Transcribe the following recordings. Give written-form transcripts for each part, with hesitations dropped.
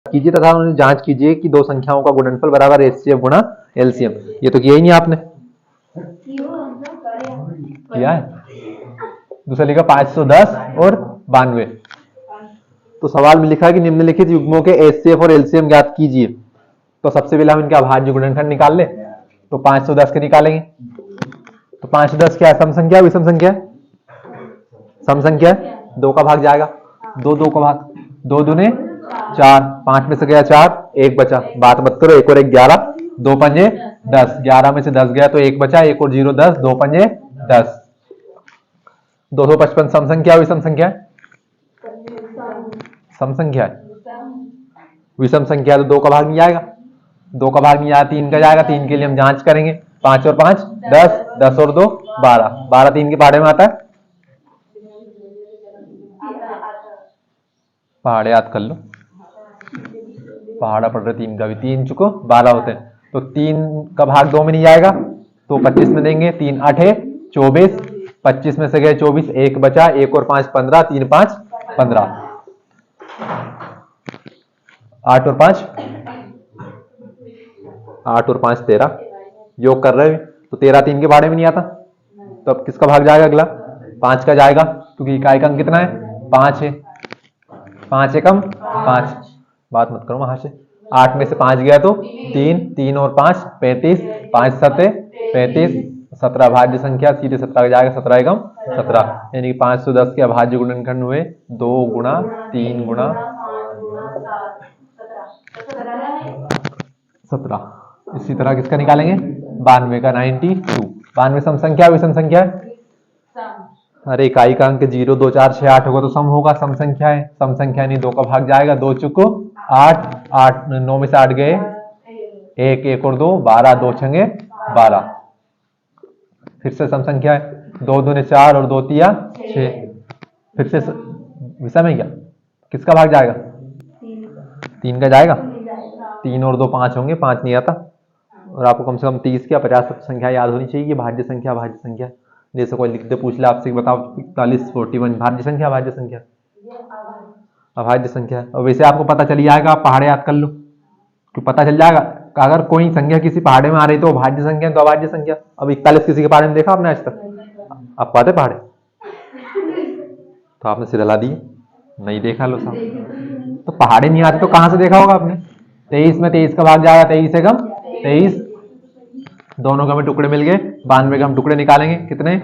कीजिए तथा उन्हें जांच कीजिए कि दो संख्याओं का गुणनफल बराबर एचसीएफ गुणा एलसीएम। ये तो किया ही नहीं आपने, किया है? दूसरा लिखा 510 और 92। तो सवाल में लिखा है कि निम्नलिखित युग्मों के एचसीएफ और एलसीएम ज्ञात कीजिए। तो सबसे पहले हम इनका अभाज्य गुणनखंड निकाल ले। तो 510 के निकालेंगे। तो 510 क्या है? सम संख्या विषम संख्या? सम संख्या। 2 का भाग जाएगा, 2 का भाग, 2 दूने 4, 5 में से गया 4, 1 बचा। बात मत करो, 1 और 1 11, 2 पंजे 10, 11 में से 10 गया तो 1 बचा, 1 और 0 10, 2 पंजे 10। 255 सम संख्या विषम संख्या? सम संख्या है। विषम संख्या तो 2 का भाग नहीं आएगा, 2 का भाग नहीं आया, 3 का जाएगा। 3 के लिए हम जांच करेंगे, 5 और 5 10, 10 और 2 12, 12 3 के पहाड़े में आता है। पहाड़े याद कर लो, पहाड़ा पड़ रहे 3 का भी, 3 चुको 12 होते हैं। तो 3 का भाग 2 में नहीं आएगा तो 25 में देंगे। 3 8 24, 25 में से गए 24, 1 बचा, 1 और 5 15, 3 5 15, 8 और 5 8 और 5 13, योग कर रहे हैं तो 13 3 के भाड़े में नहीं आता। तो अब किसका भाग जाएगा? अगला 5 का जाएगा, क्योंकि इकाई का अंक कितना है? 5 है। 5 एकम 5, बात मत करो वहां से। 8 में से 5 गया तो 3, 3 और 5 35, 5 7 35, 17 भाज्य संख्या, सीधे 17 का जाएगा, 17 एकम 17, यानी कि 510 के अभाज्य गुणनखंड हुए 2 गुणा 3 गुणा 17। इसी तरह किसका निकालेंगे? 92 का 92। 92 सम संख्या विषम संख्या? अरे इकाई का अंक 0 2 4 6 8 होगा तो सम होगा, सम संख्या है। सम संख्या नहीं, 2 का भाग जाएगा, 2 चुको 8, 8 9 में से 8 गए 1, 1 और 2 12, 2 छंगे 12। फिर से सम संख्या है, 2 दूने 4 और 2 तिया 6। फिर से विषम है क्या? किसका भाग जाएगा? 3 का जाएगा। 3 और 2 5 होंगे, 5 नहीं आता। और आपको कम से कम 30 या 50 संख्या याद होनी चाहिए। भाज्य संख्या, भाज्य संख्या जैसे कोई लिख दे पूछ ले आपसे, बताओ 41 41 भाज्य संख्या, भाज्य संख्या? अभाज्य संख्या। और वैसे आपको पता चल जाएगा, आप पहाड़े याद कर लो तो पता चल जाएगा। अगर कोई संख्या किसी पहाड़े में आ रही तो भाज्य संख्या तो अभाज्य संख्या। अब 41 किसी के पहाड़े में देखा आपने आज तक? आप पाते पहाड़े? तो आपने सिर हिला दिए, नहीं देखा लो साहब। तो पहाड़े नहीं आते तो कहां से देखा होगा आपने? 23 में 23 का भाग जाएगा, 23 एकम 23, दोनों के हमें टुकड़े मिल गए। 92 के हम टुकड़े निकालेंगे, कितने?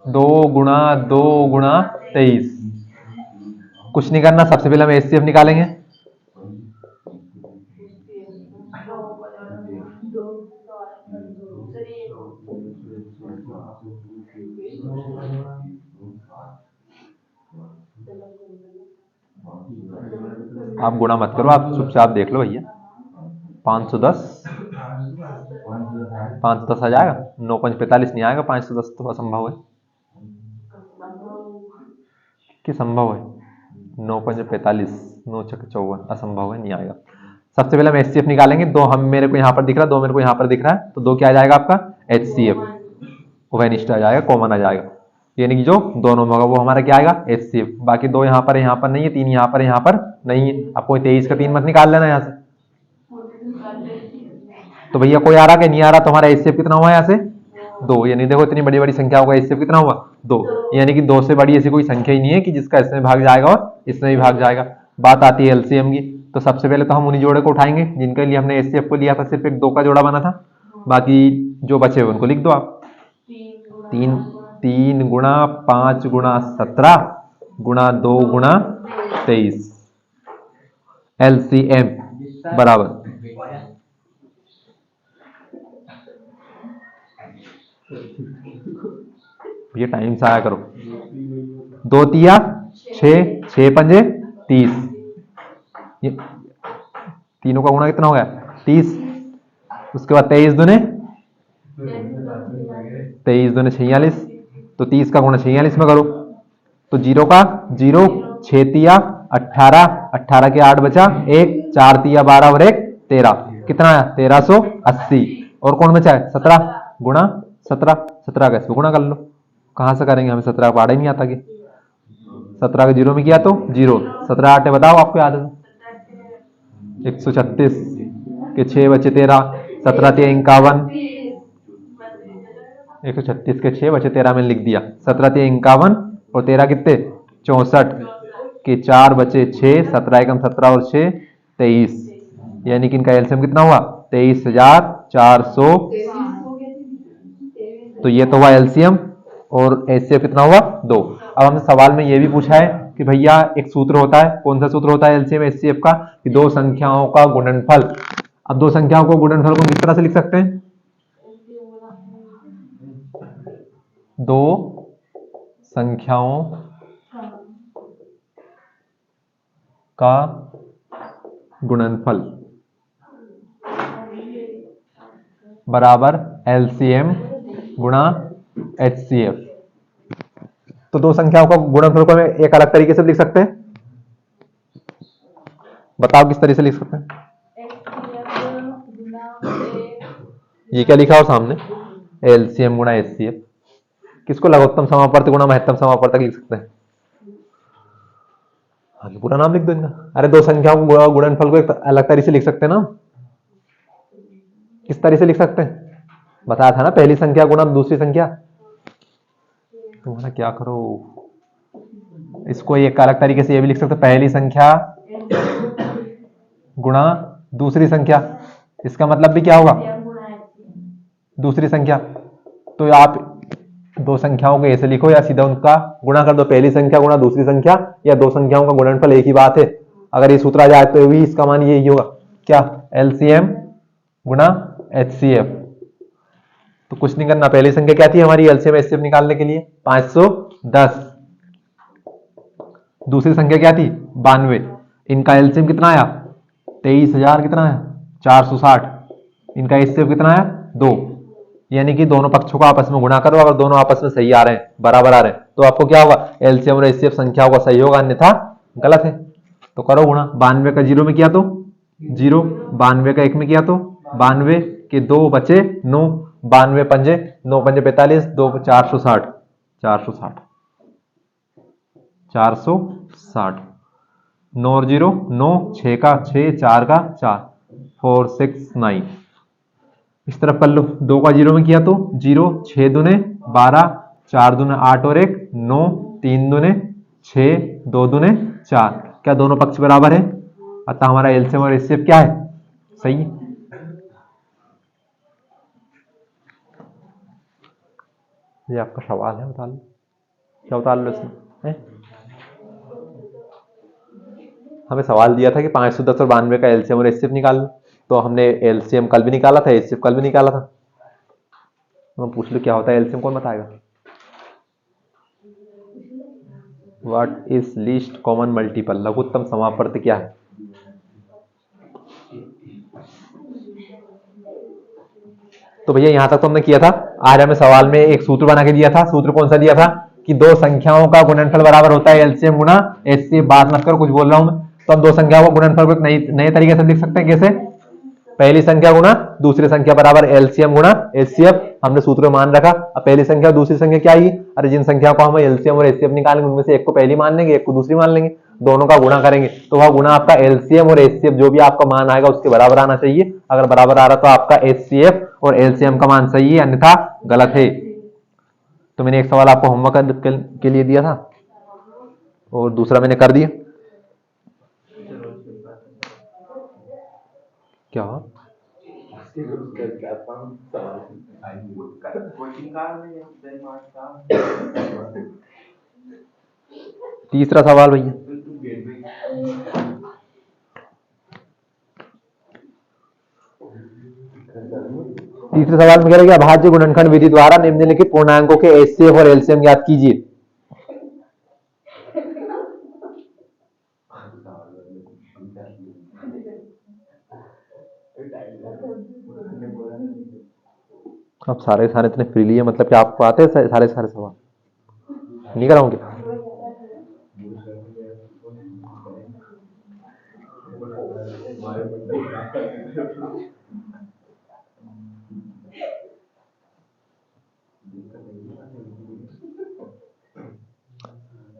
2 गुणा 2 गुणा 23। कुछ नहीं करना, सबसे पहले हम एचसीएफ निकालेंगे। आप गुणा मत करो, आप चुपचाप देख लो भैया। 510 510 आ जाएगा। 9 5 45 नहीं आएगा, 510 तो असंभव है कि संभव है? 9 5 45, 9 6 54, असंभव है, नहीं आएगा। सबसे पहले हम एचसीएफ निकालेंगे। 2 हम मेरे को यहाँ पर दिख रहा है, 2 मेरे को यहाँ पर दिख रहा है, तो 2 क्या आ जाएगा आपका? एचसीएफ, उभयनिष्ठ आ जाएगा, कॉमन आ जाएगा। यानी कि जो दोनों में होगा वो हमारा क्या आएगा? एचसीएफ। बाकी 2 यहाँ पर नहीं है, 3 यहाँ पर नहीं है। अब कोई 23 का 3 मत निकाल लेना यहाँ से। तो भैया कोई आ रहा कि नहीं आ रहा? तो हमारा एचसीएफ कितना हुआ यहाँ से? 2। यानी देखो इतनी बड़ी बड़ी संख्याओं का एचसीएफ कितना हुआ? 2। यानी कि 2 से बड़ी ऐसी कोई संख्या ही नहीं है कि जिसका इसमें भाग जाएगा और इसमें भी भाग जाएगा। बात आती है एलसीएम की। तो सबसे पहले तो हम उन्हीं जोड़े को उठाएंगे जिनके लिए हमने एचसीएफ को लिया था, सिर्फ एक 2 का जोड़ा बना था। बाकी जो बचे हुए उनको लिख दो आप। 3 गुणा 5 गुणा 17 गुणा 2 गुणा 23, एलसीएम बराबर ये टाइम से आया करो। 2 तिया 6, 6 पंजे 30, तीनों का गुणा कितना हो गया? 30। उसके बाद 23 दूने 46, तो 30 का गुणा 46 में करो तो 0 का 0, 6 तिया 18, 18 के 8 बचा, 1 4 तिया 12 और 1 13, कितना आया? 1380। और कौन बचा है? 17 गुणा 17, 17 का इसको गुणा कर लो। कहां से करेंगे? हमें 17 का पहाड़ा ही नहीं आता कि 17 का 0 में किया तो 0, 17 8 बताओ आपको याद है? 136 के 6 बचे 13, 17 3 51, 136 के 6 बचे 13 मैंने लिख दिया, 17 3 51 और 13 कितने 64 के 4 बचे 6, 17 एकम 17 और 6 23, यानी कि इनका एलसीएम कितना हुआ 23,400। तो ये तो हुआ एलसीएम और एचसीएफ कितना हुआ 2। अब हमने सवाल में ये भी पूछा है कि भैया एक सूत्र होता है, कौन सा सूत्र होता है एलसीएम एचसीएफ का, कि दो संख्याओं का गुणनफल। अब दो संख्याओं को गुणनफल को किस तरह से लिख सकते हैं, दो संख्याओं का गुणनफल बराबर एलसीएम गुणा एचसीएफ। तो दो संख्याओं का गुणनफल को हमें एक अलग तरीके से लिख सकते हैं, बताओ किस तरीके से लिख सकते हैं। ये क्या लिखा हो सामने, एलसीएम गुणा एचसीएफ। किसको लघुत्तम समापवर्त गुणा महत्तम समापवर्तक लिख सकते हैं, पूरा नाम लिख दो इनका। अरे दो संख्याओं को गुणनफल को एक अलग तरीके से लिख सकते हैं ना, किस तरीके से लिख सकते हैं बताया था ना, पहली संख्या गुणा दूसरी संख्या। तुम्हारा क्या करो, इसको एक अलग तरीके से ये भी लिख सकते हैं, पहली संख्या गुणा दूसरी संख्या। इसका मतलब भी क्या होगा, दूसरी संख्या। तो आप दो संख्याओं को ऐसे लिखो या सीधा उनका गुणा कर दो, पहली संख्या गुणा दूसरी संख्या या दो संख्याओं का गुणनफल एक ही बात है। अगर ये सूत्र आ जाए तो भी इसका मान यही होगा, क्या एलसीएम गुणा एचसीएफ। तो कुछ नहीं करना, पहली संख्या क्या थी हमारी एलसीएम एचसीएफ निकालने के लिए 510, दूसरी संख्या क्या थी 92, इनका एलसीएम कितना आया 23,000 कितना आया 460, इनका एचसीएफ कितना आया 2। यानी कि दोनों पक्षों को आपस में गुणा करो, अगर दोनों आपस में सही आ रहे हैं बराबर आ रहे हैं तो आपको क्या होगा, एलसीएम और एचसीएफ संख्याओं का सही होगा, अन्यथा गलत है। तो करो गुणा, 92 का 0 में किया तो 0, 92 का 1 में किया तो 92 के 2 बचे 9, 92 पंजे 9 पंजे 45, 2 460, 460 460, 9 और 0 9, 6 का 6, 4 का 4, 4 6 9। इस तरफ कर लो, 2 का 0 में किया तो 0, 6 दूने 12, 4 दूने 8 और 1 9, 3 दूने 6, 2 दूने 4, क्या दोनों पक्ष बराबर है, अतः हमारा एलसीएम और एचसीएफ क्या है सही है। ये आपका सवाल है, बता लो क्या बता लो इसमें। हमें सवाल दिया था कि 510 और 92 का एलसीएम और एचसीएफ निकाल लो, तो हमने एलसीएम कल भी निकाला था, एचसीएफ कल भी निकाला था। तो पूछ लो क्या होता है एलसीएम, कौन बताएगा। What is least common multiple, लघुत्तम समापवर्त क्या है। तो भैया यहां तक तो हमने किया था। आज हमें सवाल में एक सूत्र बना के दिया था, सूत्र कौन सा दिया था कि दो संख्याओं का गुणनफल बराबर होता है एलसीएम गुणा एचसीएफ। बात मत करो, कुछ बोल रहा हूं मैं। तो हम दो संख्याओं का गुणनफल को एक नए तरीके से लिख सकते हैं, कैसे, पहली संख्या गुणा दूसरी संख्या बराबर एलसीएम गुणा एचसीएफ। हमने सूत्र मान रखा। अब पहली संख्या दूसरी संख्या क्या आई, अरे जिन संख्याओं को हम एलसीएम और एचसीएफ निकालेंगे उनमें से एक को पहली मान लेंगे, एक को दूसरी मान लेंगे, दोनों का गुणा करेंगे तो वह गुणा आपका एलसीएम और एचसीएफ जो भी आपका मान आएगा उसके बराबर आना चाहिए। अगर बराबर आ रहा तो आपका एचसीएफ और एलसीएम का मान सही है, अन्यथा गलत है। तो मैंने एक सवाल आपको होमवर्क के लिए दिया था और दूसरा मैंने कर दिया। क्या तीसरा सवाल भैया, तीसरे सवाल में कह रहे हैं अभाज्य गुणनखंड विधि द्वारा निम्नलिखित पूर्णांकों के एचसीएफ और एलसीएम ज्ञात कीजिए। अब सारे इतने फ्रीली है, मतलब कि आपको आते हैं सारे सवाल, नहीं कराऊं क्या।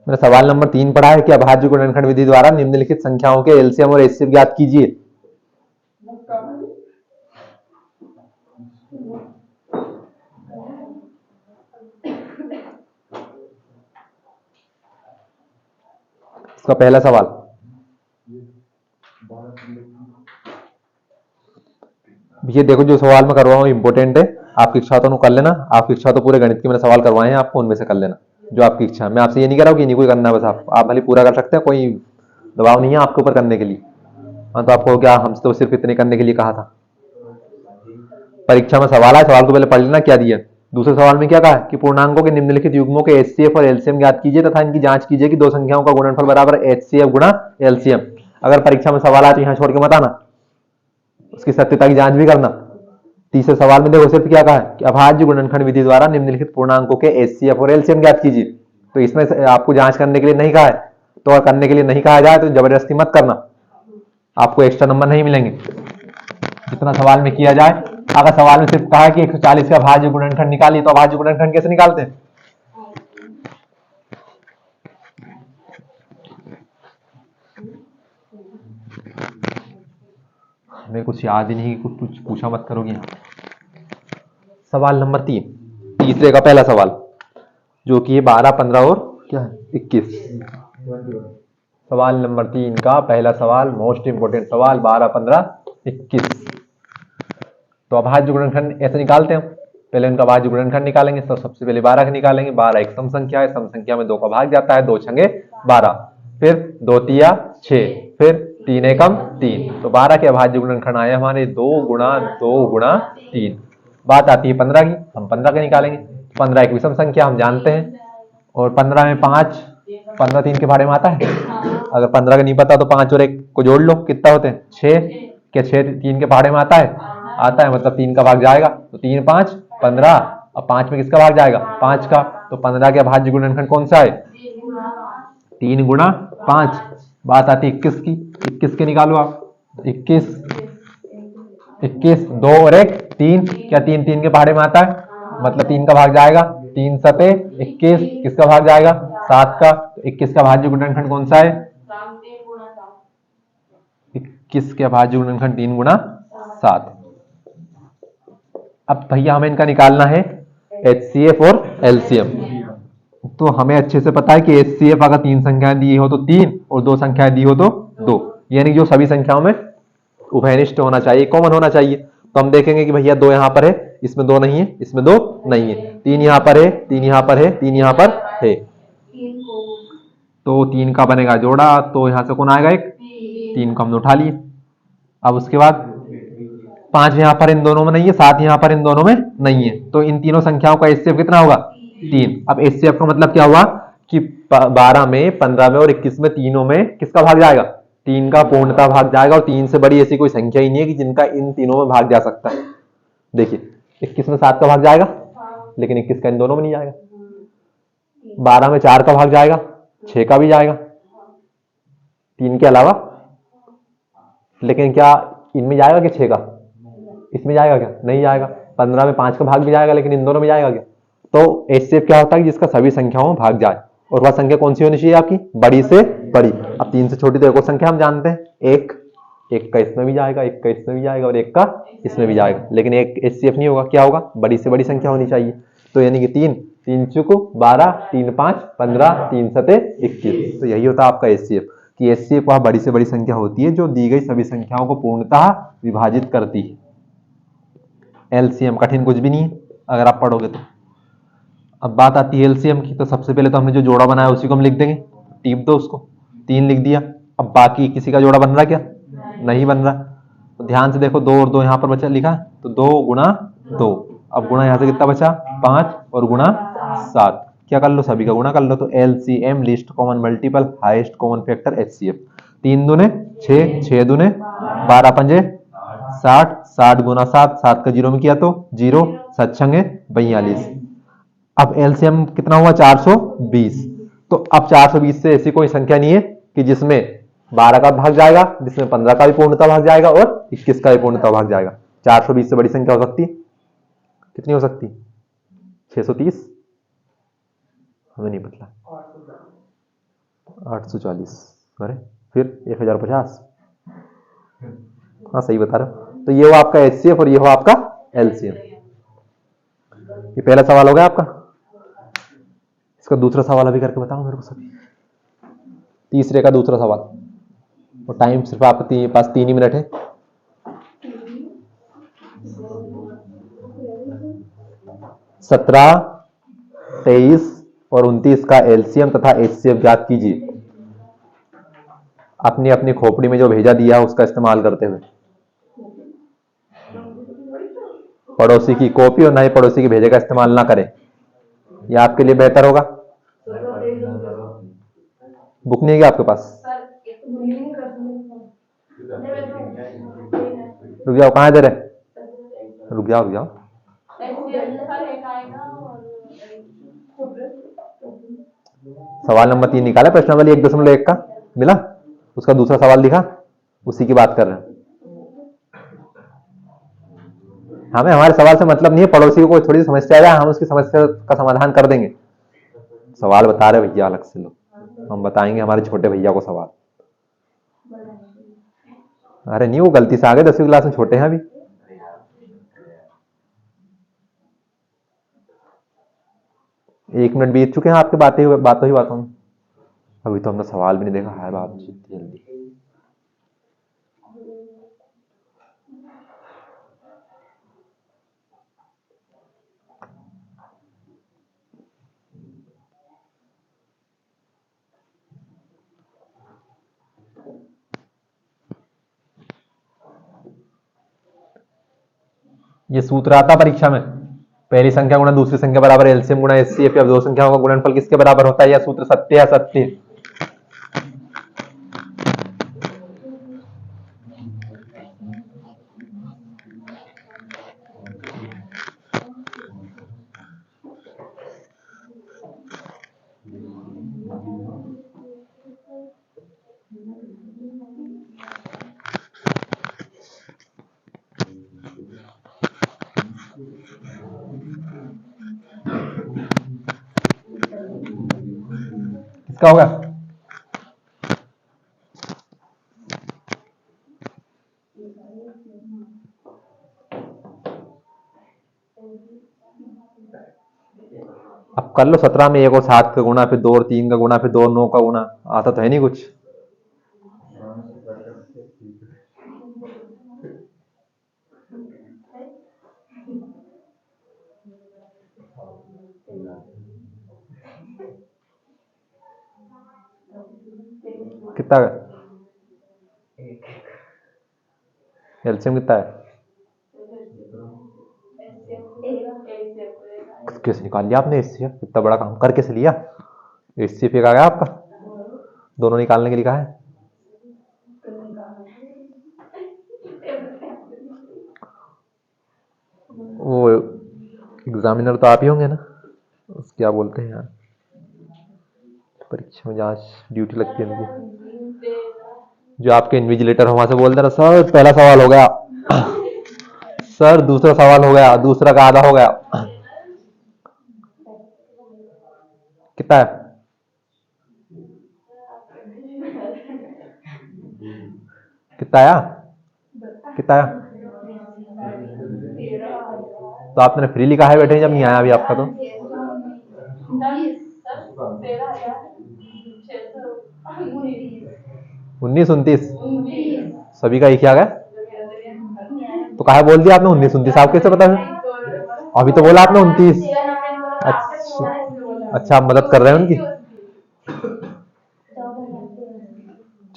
मैंने सवाल नंबर 3 पढ़ा है कि अभाज्य गुणनखंड विधि द्वारा निम्नलिखित संख्याओं के एलसीएम और एचसीएफ ज्ञात कीजिए। इसका पहला सवाल, ये देखो जो सवाल मैं करवाऊँ इंपॉर्टेंट है, आपकी इच्छा तो कर लेना, आपकी इच्छा तो पूरे गणित के मैंने सवाल करवाए हैं आपको, उनमें से कर लेना जो आपकी इच्छा है। मैं आपसे ये नहीं कह रहा हूँ कि नहीं कोई करना है, बस आप भले पूरा कर सकते हैं, कोई दबाव नहीं है आपके ऊपर करने के लिए। हाँ तो आपको क्या, हमसे तो सिर्फ इतने करने के लिए कहा था। परीक्षा में सवाल है, सवाल को पहले पढ़ लेना क्या दिया। दूसरे सवाल में क्या कहा है कि पूर्णांकों के निम्नलिखित युग्मों के एचसीएफ और एलसीएम ज्ञात कीजिए तथा इनकी जांच कीजिए कि दो संख्याओं का गुणनफल बराबर एचसीएफ गुणा एलसीएम। अगर परीक्षा में सवाल आए तो यहाँ छोड़ के मत आना, उसकी सत्यता की जांच भी करना। तीसरे सवाल में देखो सिर्फ क्या कहा है कि अभाज्य गुणनखंड विधि द्वारा निम्नलिखित पूर्णांकों के एचसीएफ और एलसीएम ज्ञात कीजिए। तो इसमें आपको जांच करने के लिए नहीं कहा है, तो अगर करने के लिए नहीं कहा जाए तो जबरदस्ती मत करना, आपको एक्स्ट्रा नंबर नहीं मिलेंगे। जितना सवाल में किया जाए, अगर सवाल में सिर्फ कहा है कि 140 का अभाज्य गुणनखंड निकालिए, तो अभाज्य गुणनखंड कैसे निकालते हैं? हमें कुछ याद ही नहीं, कुछ पूछा मत करोगे। सवाल नंबर 3, तीसरे का पहला सवाल, जो कि 12, 15 और क्या है 21। सवाल नंबर 3 का पहला सवाल, मोस्ट इंपोर्टेंट सवाल, 12, 15, 21। तो अभाज्य गुणनखंड ऐसे निकालते हैं, पहले उनका अभाज्य गुणनखंड निकालेंगे। तो सबसे पहले 12 का निकालेंगे। 12 एक सम संख्या है, सम संख्या में 2 का भाग जाता है, 2 छंगे 12, फिर 2 तिया 6, फिर 3 एकम 3। तो 12 के अभाज्य गुणनखंड आए हमारे 2 गुणा 2 गुणा 3। बात आती है 15 की, हम 15 के निकालेंगे। 15 एक विषम संख्या हम जानते हैं, और 15 में 5, 15 3 के भाड़े में आता है। अगर 15 का नहीं पता तो 5 और 1 को जोड़ लो, कितना होते हैं 6। क्या 6 3 के भाड़े में आता है? आता है, मतलब 3 का भाग जाएगा। तो 3 5 15, अब 5 में किसका भाग जाएगा? 5 का। तो 15 के अभाज्य गुणनखंड कौन सा है? 3 गुणा 5। बात आती है 21 की, 21 के निकालो आप। 21 2 और 1 3। क्या 3 3 के भाड़े में आता है, मतलब 3 का भाग जाएगा। 3 सते 21, किसका भाग जाएगा? 7 का। तो 21 का भाज्य गुणनखंड कौन सा है? 21 के भाज्य गुणनखंड 3 गुणा 7। अब भैया हमें इनका निकालना है HCF और LCM। तो हमें अच्छे से पता है कि HCF अगर 3 संख्याएं दी हो तो 3, और 2 संख्याएं दी हो तो 2, यानी जो सभी संख्याओं में उभयनिष्ठ होना चाहिए, कॉमन होना चाहिए। तो हम देखेंगे कि भैया 2 यहां पर है, इसमें 2 नहीं है, इसमें 2 नहीं है। 3 यहां पर है, 3 यहां पर है, 3 यहां पर है, तो 3 का बनेगा जोड़ा। तो यहां से कौन आएगा? 1। 3 को हमने उठा लिए। अब उसके बाद 5 यहां पर इन दोनों में नहीं है, 7 यहां पर इन दोनों में नहीं है, तो इन तीनों संख्याओं का एचसीएफ कितना होगा? 3। अब एचसीएफ का मतलब क्या हुआ कि 12 में, 15 में और 21 में, तीनों में किसका भाग जाएगा? 3 का पूर्णता भाग जाएगा। और 3 से बड़ी ऐसी कोई संख्या ही नहीं है कि जिनका इन तीनों में भाग जा सकता है। देखिए 21 में 7 का भाग जाएगा, लेकिन 21 का इन दोनों में नहीं जाएगा। 12 में 4 का भाग जाएगा, 6 का भी जाएगा 3 के अलावा, लेकिन क्या इनमें जाएगा कि 6 का? इसमें जाएगा क्या? नहीं जाएगा। 15 में 5 का भाग भी जाएगा, लेकिन इन दोनों में जाएगा क्या? तो एचसीएफ क्या होता है कि जिसका सभी संख्याओं में भाग जाए, और वह संख्या कौन सी होनी चाहिए आपकी? बड़ी से बड़ी। अब 3 से छोटी तो एक और संख्या हम जानते हैं, 1। 1 का इसमें भी जाएगा, 1 का इसमें भी जाएगा, और 1 का इसमें भी जाएगा, लेकिन एक एचसीएफ नहीं होगा। क्या होगा? बड़ी से बड़ी संख्या होनी चाहिए। तो यानी कि 3 3 चुक 12, 3 5 15, 3 सते 21। तो यही होता है आपका एचसीएफ, कि एचसीएफ वह बड़ी से बड़ी संख्या होती है जो दी गई सभी संख्याओं को पूर्णतः विभाजित करती है। एलसीएम कठिन कुछ भी नहीं है अगर आप पढ़ोगे तो। अब बात आती है एलसीएम की, तो सबसे पहले तो हमने जो जोड़ा बनाया उसी को हम लिख देंगे, टीप दो उसको। 3 लिख दिया। अब बाकी किसी का जोड़ा बन रहा क्या? नहीं बन रहा। तो ध्यान से देखो, 2 और 2 यहां पर बचा लिखा है, तो 2 गुणा 2। अब गुणा यहां से कितना बचा? 5, और गुणा 7। क्या कर लो? सभी का गुणा कर लो। तो LCM least common multiple highest common factor HCF. 3 दूने 6, 6 दूने 12, 5 60, 60 गुना 7, 7 का 0 में किया तो 0, 7 छंगे 42। अब एलसीएम कितना हुआ? 420। तो अब 420 से ऐसी कोई संख्या नहीं है कि जिसमें 12 का भाग जाएगा, जिसमें 15 का भी पूर्णता भाग जाएगा, और 21 का भी पूर्णता भाग जाएगा। 420 से बड़ी संख्या हो सकती है? कितनी हो सकती? 630? हमें नहीं पता। 840। अरे फिर 1050। हाँ सही बता रहे हो। तो ये हो आपका एचसीएफ और ये हो आपका एलसीएम। ये पहला सवाल हो गया आपका। इसका दूसरा सवाल अभी करके बताओ मेरे को सभी। तीसरे का दूसरा सवाल। और टाइम सिर्फ आपके पास 3 ही मिनट है। सत्रह, 23 और 29 का एलसीएम तथा एचसीएफ ज्ञात कीजिए। अपनी अपनी खोपड़ी में जो भेजा दिया है उसका इस्तेमाल करते हुए। पड़ोसी की कॉपी और ना ही पड़ोसी के भेजे का इस्तेमाल ना करें, यह आपके लिए बेहतर होगा। बुक नहीं है क्या आपके पास? रुक जाओ, कहाँ दे रहे? रुक जाओ रुक जाओ। सवाल नंबर 3 निकाला, प्रश्नावली 1.1 का मिला, उसका दूसरा सवाल लिखा, उसी की बात कर रहे हैं। हमें हमारे सवाल से मतलब नहीं है, पड़ोसी को कोई थोड़ी समस्या आया हम उसकी समस्या का समाधान कर देंगे। सवाल बता रहे भैया अलग से लो, हम बताएंगे हमारे छोटे भैया को सवाल। अरे नहीं, वो गलती से आ गए, 10वीं क्लास में, छोटे हैं अभी। एक मिनट बीत चुके हैं आपके बातों में। अभी तो हमने सवाल भी नहीं देखा है बाप जी, जल्दी। ये सूत्र आता परीक्षा में, पहली संख्या गुणा दूसरी संख्या बराबर एलसीएम गुणा एचसीएफ, या दो संख्याओं का गुणनफल किसके बराबर होता है? यह सूत्र सत्य है असत्य? किसका होगा? अब कर लो, 17 में 1 और 7 का गुणा, फिर 2 और 3 का गुणा, फिर 2 और 9 का गुणा। आता तो है नहीं कुछ। कितना एलसीएम कितना है? कैसे निकाल लिया आपने एचसीएफ? इतना बड़ा काम कर कैसे लिया? एचसीएफ एक आ गया आपका, दोनों निकालने के लिए कहा है। वो एग्जामिनर तो आप ही होंगे ना, क्या बोलते हैं यार, परीक्षा में जांच ड्यूटी लगती है उनकी, जो आपके इन्विजिलेटर हो, वहां से बोल देना सर पहला सवाल हो गया, सर दूसरा सवाल हो गया, दूसरा का आधा हो गया। कितना है? कितना आया? कितना आया? तो आपने फ्री लिखा है बेटे, जब नहीं आया अभी आपका तो। 19 29 सभी का एक ही आ गया, तो कहा बोल दिया आपने 19 29? आप कैसे पता है? अभी तो बोला आपने 29। अच्छा, आप मदद कर रहे हैं उनकी।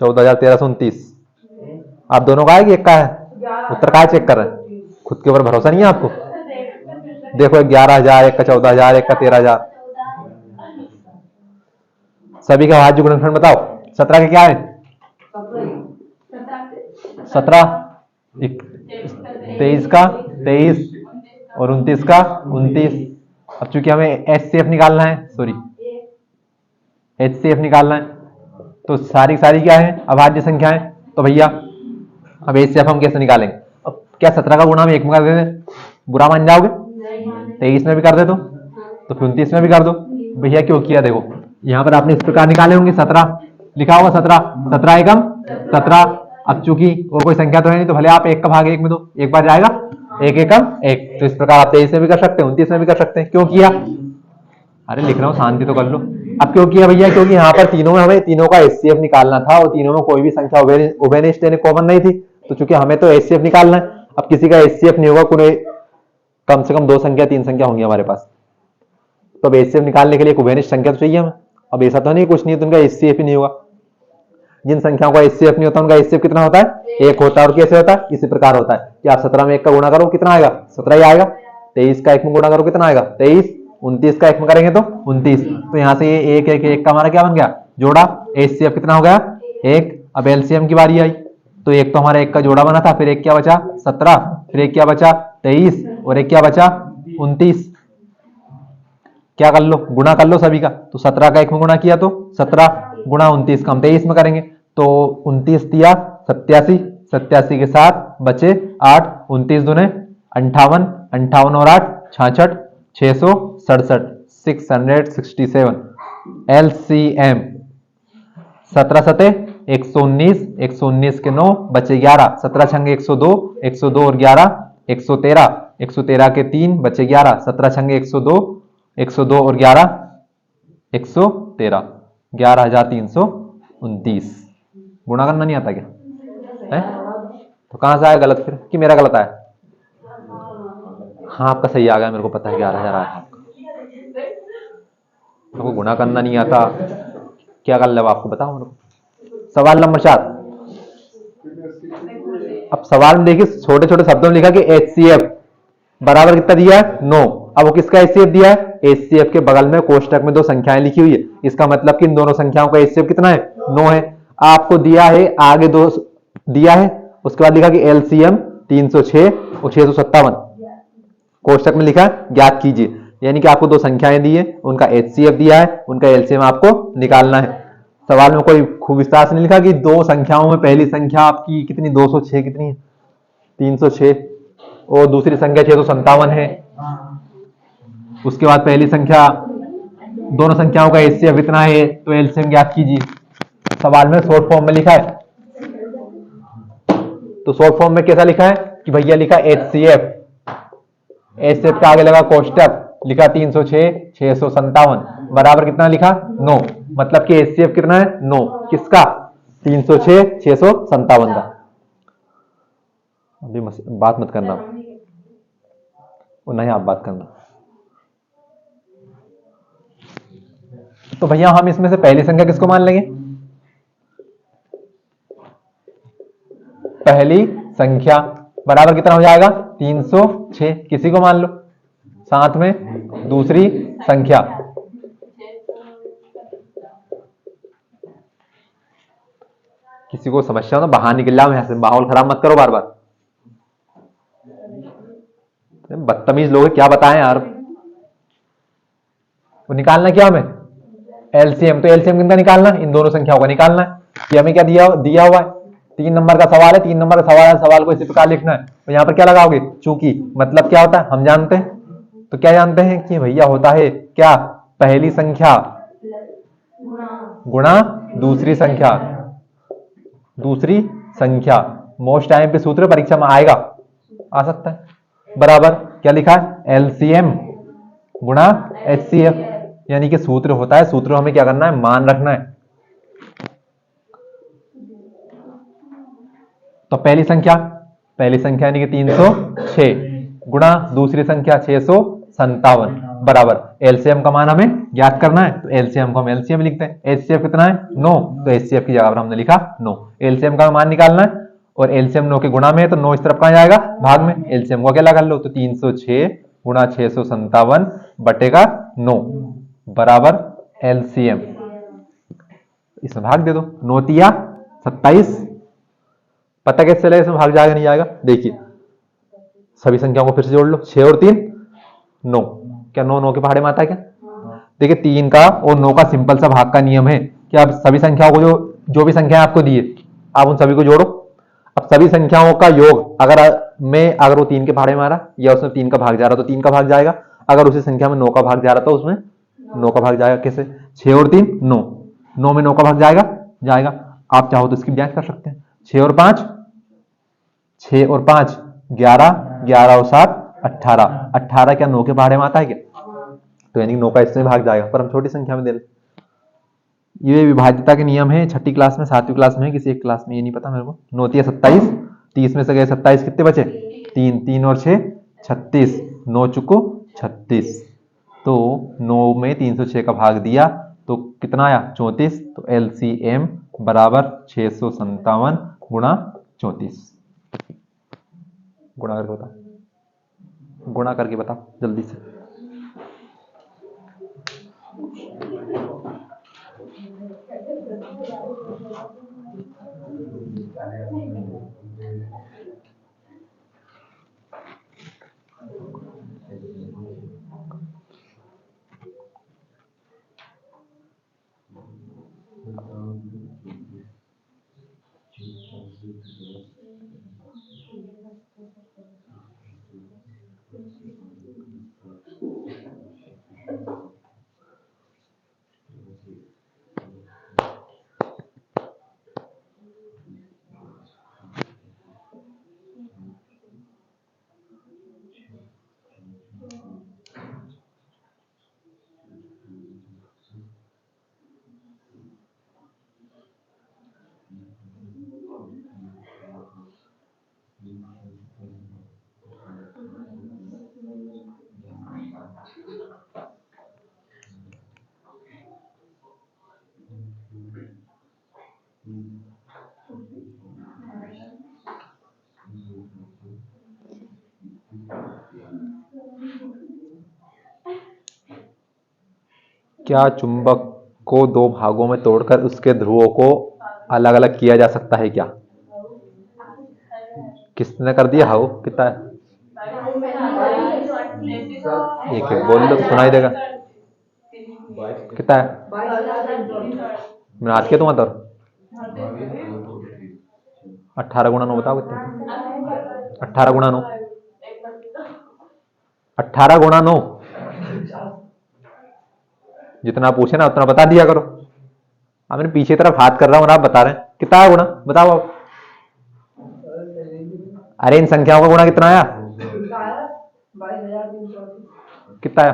14,1329 आप दोनों का है कि एक का है? उत्तर का चेक कर रहे हैं, खुद के ऊपर भरोसा नहीं है आपको? देखो 11,000, एक का 14,000, एक का 13,000। सभी का भाज्य गुणनफल बताओ। 17 के क्या है? 17, 23 का 23 और 29 का 29। अब चूंकि हमें एचसीएफ निकालना है, सॉरी एचसीएफ निकालना है, तो सारी क्या है? अभाज्य संख्या है। तो भैया अब एचसीएफ हम कैसे निकालेंगे? अब क्या 17 का गुणा हम 1 में कर देते, बुरा मान जाओगे? 23 में भी कर दे तो फिर 29 में भी कर दो। भैया क्यों किया? देखो यहाँ पर आपने इस प्रकार निकाले होंगे, 17 लिखा होगा, 17 एकम 17। अब चूंकि और कोई संख्या तो है नहीं, तो भले आप 1 का भाग 1 में दो, एक बार जाएगा 1 एकम 1। तो इस प्रकार आप 23 में भी कर सकते हैं, 29 में भी कर सकते हैं। क्यों किया? अरे लिख रहा हूं, शांति तो कर लो। अब क्यों किया भैया? क्योंकि यहाँ पर तीनों में हमें तीनों का एचसीएफ निकालना था और तीनों में कोई भी संख्या उभयनिष्ठ यानी कॉमन नहीं थी, तो चूंकि हमें तो एचसीएफ निकालना है। अब किसी का एचसीएफ नहीं होगा, कोई कम से कम 2 संख्या 3 संख्या होंगी हमारे पास, तो अब एचसीएफ निकालने के लिए एक उभयनिष्ठ संख्या तो चाहिए हमें। अब ऐसा तो नहीं कुछ नहीं है तो उनका एचसीएफ ही नहीं होगा। जिन संख्याओं का एचसीएफ नहीं होता उनका एचसीएफ कितना होता है? 1 होता है। और कैसे होता है? इसी प्रकार होता है कि आप 17 में 1 का गुणा करो कितना आएगा? 17 ही आएगा। 23 का 1 में गुणा करो कितना आएगा? 23। 29 का 1 में करेंगे तो 29। तो यहाँ से ये 1 1 1 का हमारा क्या बन गया? जोड़ा। एचसीएफ कितना हो गया? 1। अब एलसीएम की बारी आई, तो एक तो हमारा 1 का जोड़ा बना था, फिर एक क्या बचा? 17, फिर एक क्या बचा? 23, और एक क्या बचा? 29। क्या कर लो? गुणा कर लो सभी का। तो 17 का 1 में गुणा किया तो 17 गुणा 29 का हम 23 में करेंगे, तो 29 दिया 87, 87 के साथ बचे 8, 29 दूने 58, 58 और 8 66, 667, 667। एलसीएम 17 सते 119, 119 के 9 बचे 11, 17 छंगे 102, 102 और 11 113, 113 के 3 बचे 11, 17 छंगे 102, 102 और 11 113, 11,329। गुणा करना नहीं आता क्या है? तो कहां से आया गलत फिर, कि मेरा गलत आया? हाँ आपका सही आ गया, मेरे को पता है 11,000 आया आपका। आपको गुणा करना नहीं आता, क्या कर ले आपको बताओ मेरे को। सवाल नंबर 4। अब सवाल में देखिए छोटे छोटे शब्दों में लिखा कि HCF बराबर कितना दिया है? 9। अब वो किसका HCF दिया है? HCF के बगल में कोष्टक में 2 संख्याएं लिखी हुई है, इसका मतलब कि इन दोनों संख्याओं का HCF कितना है? 9 है। आपको दिया है आगे 2 दिया है, उसके बाद लिखा कि LCM 306 और 657 कोष्टक में लिखा है ज्ञात कीजिए, यानी कि आपको 2 संख्याएं दी है, उनका HCF दिया है, उनका LCM आपको निकालना है। सवाल में कोई खूब विस्तार से नहीं लिखा कि 2 संख्याओं में पहली संख्या आपकी कितनी 206 कितनी है? 306 और दूसरी संख्या 657 है। उसके बाद पहली संख्या दोनों संख्याओं का HCF इतना है, तो एलसीएम ज्ञात कीजिए। सवाल में शॉर्ट फॉर्म में लिखा है, तो शॉर्ट फॉर्म में कैसा लिखा है कि भैया लिखा HCF, HCF के आगे लगा कोष्टक, लिखा 306 657 बराबर कितना लिखा? 9। मतलब कि HCF कितना है? 9। किसका? 306 657 का। अभी बात मत करना, और नहीं आप बात करना। तो भैया हम इसमें से पहली संख्या किसको मान लेंगे? पहली संख्या बराबर कितना हो जाएगा? 306। किसी को मान लो। साथ में दूसरी संख्या, किसी को समस्या हो तो बाहर निकल जाओ यहाँ से, माहौल खराब मत करो बार बार। बदतमीज लोग क्या बताएं यार। वो निकालना क्या हमें? एलसीएम। तो एलसीएम किनका निकालना? इन दोनों संख्याओं का निकालना है। कि हमें क्या दिया हुआ है? 3 नंबर का सवाल है, 3 नंबर का सवाल है, सवाल को इसी प्रकार लिखना है। तो यहाँ पर क्या लगाओगे? चूंकि मतलब क्या होता है हम जानते हैं, तो क्या जानते हैं कि भैया होता है क्या? पहली संख्या गुणा दूसरी संख्या, दूसरी संख्या। मोस्ट टाइम पे सूत्र परीक्षा में आएगा, आ सकता है। बराबर क्या लिखा है? एलसीएम गुणा HCF, यानी कि सूत्र होता है, सूत्र हमें क्या करना है? मान रखना है। तो पहली संख्या यानी कि 306 गुणा दूसरी संख्या 657 बराबर एलसीएम का मान हमें ज्ञात करना है, तो एलसीएम को हम एलसीएम लिखते हैं। एचसीएफ कितना है? 9, तो एचसीएफ की जगह पर हमने लिखा 9। एलसीएम का मान निकालना है, और एलसीएम 9 के गुणा में है, तो 9 इस तरफ कहां जाएगा? भाग में। एलसीएम को अकेला कर लो, तो 306 गुणा 657 बटेगा 9 बराबर एलसीएम। इसमें भाग दे दो, 9 तिया 27। पता कैसे चलेगा इसमें भाग जाएगा नहीं जाएगा? देखिए सभी संख्याओं को फिर से जोड़ लो, 6 और 3 9। क्या 9 9 के पहाड़े में आता है क्या? देखिए 3 का और 9 का सिंपल सा भाग का नियम है कि आप सभी संख्याओं को जो भी संख्या आपको दी है आप उन सभी को जोड़ो। अब सभी संख्याओं का योग अगर वो 3 के पहाड़े में आ रहा या उसमें 3 का भाग जा रहा तो 3 का भाग जाएगा, अगर उसी संख्या में 9 का भाग जा रहा तो उसमें 9 का भाग जाएगा। कैसे? 6 और 3 9, 9 में 9 का भाग जाएगा। आप चाहो तो इसकी जांच कर सकते हैं। 6 और 5 11, 11 और 7 18। 18 क्या 9 के पहाड़े में आता है क्या? तो यानी 9 का इसमें भाग जाएगा, पर हम छोटी संख्या में दे रहे। ये विभाज्यता के नियम है, छठी क्लास में, 7वीं क्लास में, किसी एक क्लास में, ये नहीं पता मेरे को। 9 तिया 27, 30 में से गए 27, कितने बचे? 3, 3 और 6 36, 9 चुको 36। तो 9 में 306 का भाग दिया तो कितना आया? 34। तो LCM बराबर 657 गुणा 34। गुणा करके बता, गुणा करके बता जल्दी से। क्या चुंबक को दो भागों में तोड़कर उसके ध्रुवों को अलग अलग किया जा सकता है क्या? किसने कर दिया? हाउ कितना है? एक एक बोल दो, सुनाई देगा। कितना है? मैं आज के तो मत 18 गुणा 9 बताओ कितने? 18 गुणा 9, 18 गुणा 9, जितना पूछे ना उतना बता दिया करो। अब मैंने पीछे तरफ हाथ कर रहा हूं और आप बता रहे हैं कितना गुणा, बताओ आप। अरे इन संख्याओं का गुणा कितना आया? कितना आया?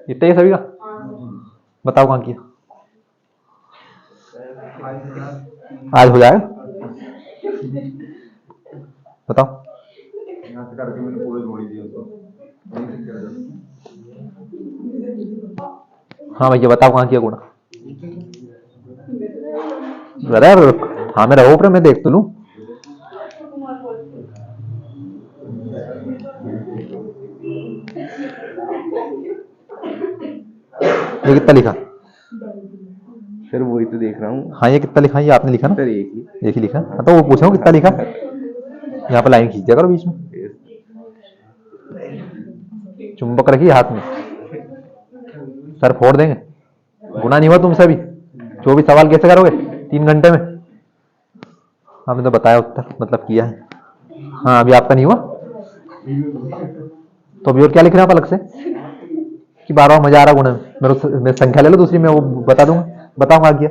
इतना ही सभी का? बताओ कहां किया? आज हो जाएगा, बताओ। हाँ भैया बताओ कहां किया गुणा? हाँ मेरा ऊपर मैं देख तो लूं। ये कितना लिखा? सर वही तो देख रहा हूँ। हाँ ये कितना लिखा? ये आपने लिखा ना? सर एक ही लिखा। हाँ तो वो पूछा हूँ कितना लिखा। यहाँ पर लाइन खींच दिया करो बीच में। चुंबक रखिए हाथ में, सर फोड़ देंगे। गुना नहीं हुआ तुमसे अभी। 24 सवाल कैसे करोगे 3 घंटे में? आपने तो बताया उत्तर, मतलब किया है। हाँ अभी आपका नहीं हुआ तो अभी और क्या लिख रहे हैं आप अलग से कि 12 मजा आ रहा गुना में? मेरे संख्या ले लो दूसरी, मैं वो बता दूंगा। बताओ कहाँ किया?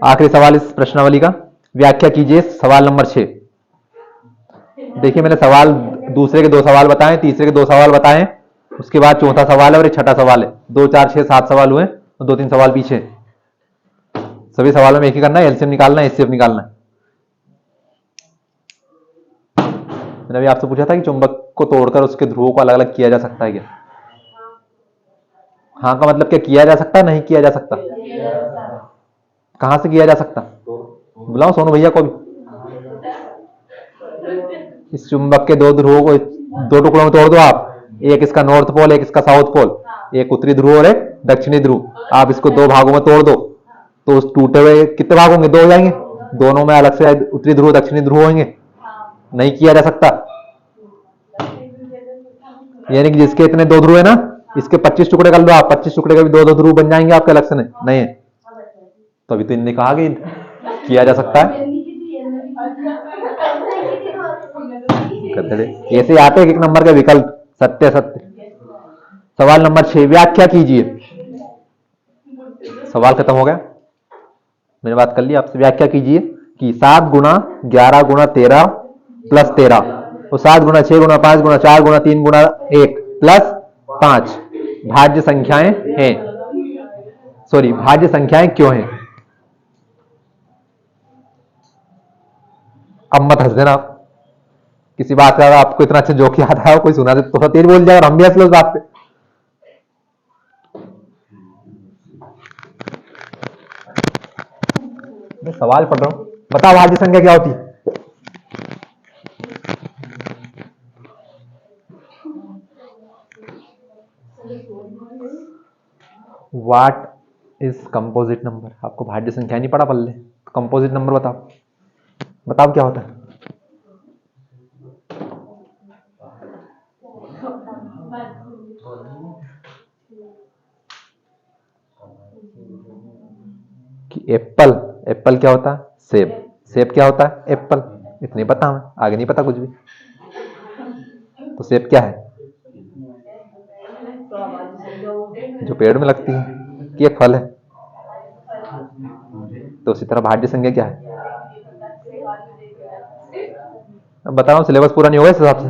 आखिरी सवाल इस प्रश्नावली का, व्याख्या कीजिए सवाल नंबर 6। देखिए मैंने सवाल दूसरे के 2 सवाल बताएं, तीसरे के 2 सवाल बताएं, उसके बाद चौथा सवाल है और एक छठा सवाल है। 2 4 6 7 सवाल हुए और 2 3 सवाल पीछे। सभी सवालों में एक ही करना है, एलसीएम निकालना है, एचसीएफ निकालना है। मैंने अभी आपसे पूछा था कि चुंबक को तोड़कर उसके ध्रुवों को अलग अलग किया जा सकता है क्या? हाँ का मतलब क्या किया जा सकता है, नहीं किया जा सकता? कहां से किया जा सकता? बुलाओ सोनू भैया को भी। इस चुंबक के 2 ध्रुवों को 2 टुकड़ों में तोड़ दो आप, एक इसका नॉर्थ पोल, एक इसका साउथ पोल, एक उत्तरी ध्रुव और एक दक्षिणी ध्रुव। आप इसको 2 भागों में तोड़ दो तो उस टूटे हुए कितने भाग होंगे? 2 हो जाएंगे। दोनों में अलग से उत्तरी ध्रुव दक्षिणी ध्रुव होंगे। नहीं किया जा सकता। यानी कि जिसके इतने 2 ध्रुव है ना, इसके 25 टुकड़े कर लो आप, 25 टुकड़े का भी 2 ध्रुव बन जाएंगे आपके अलग से। नहीं है तो अभी तो इनने कहा कि किया जा सकता है। ऐसे आते हैं 1 नंबर का विकल्प, सत्य सत्य। सवाल नंबर 6, व्याख्या कीजिए। सवाल खत्म हो गया। मैंने बात कर ली आपसे, व्याख्या कीजिए कि 7 गुणा 11 गुणा 13 प्लस 13, तो 7 गुणा 6 गुणा 5 गुणा 4 गुणा 3 गुणा 1 प्लस 5 भाज्य संख्याएं हैं। सॉरी, भाज्य संख्याएं क्यों हैं? अब मत हंस देना आप। किसी बात का आपको इतना अच्छा जोक याद आया, कोई सुना दे तो तेज बोल जाए और हम भी हंस लो उस बात पे। मैं सवाल पढ़ रहा हूं, बताओ भाज्य संख्या क्या होती है? What is composite number? आपको भाज्य संख्या नहीं पढ़ा पल्ले, कंपोजिट नंबर बताओ, बताओ क्या होता है? कि एप्पल, एप्पल क्या होता है? सेब, सेब क्या होता है? एप्पल। इतने पता हमें, आगे नहीं पता कुछ भी। तो सेब क्या है? जो पेड़ में लगती है, कि एक फल है। तो उसी तरह भाज्य संख्या क्या है? अब बताओ, सिलेबस पूरा नहीं होगा इस हिसाब से।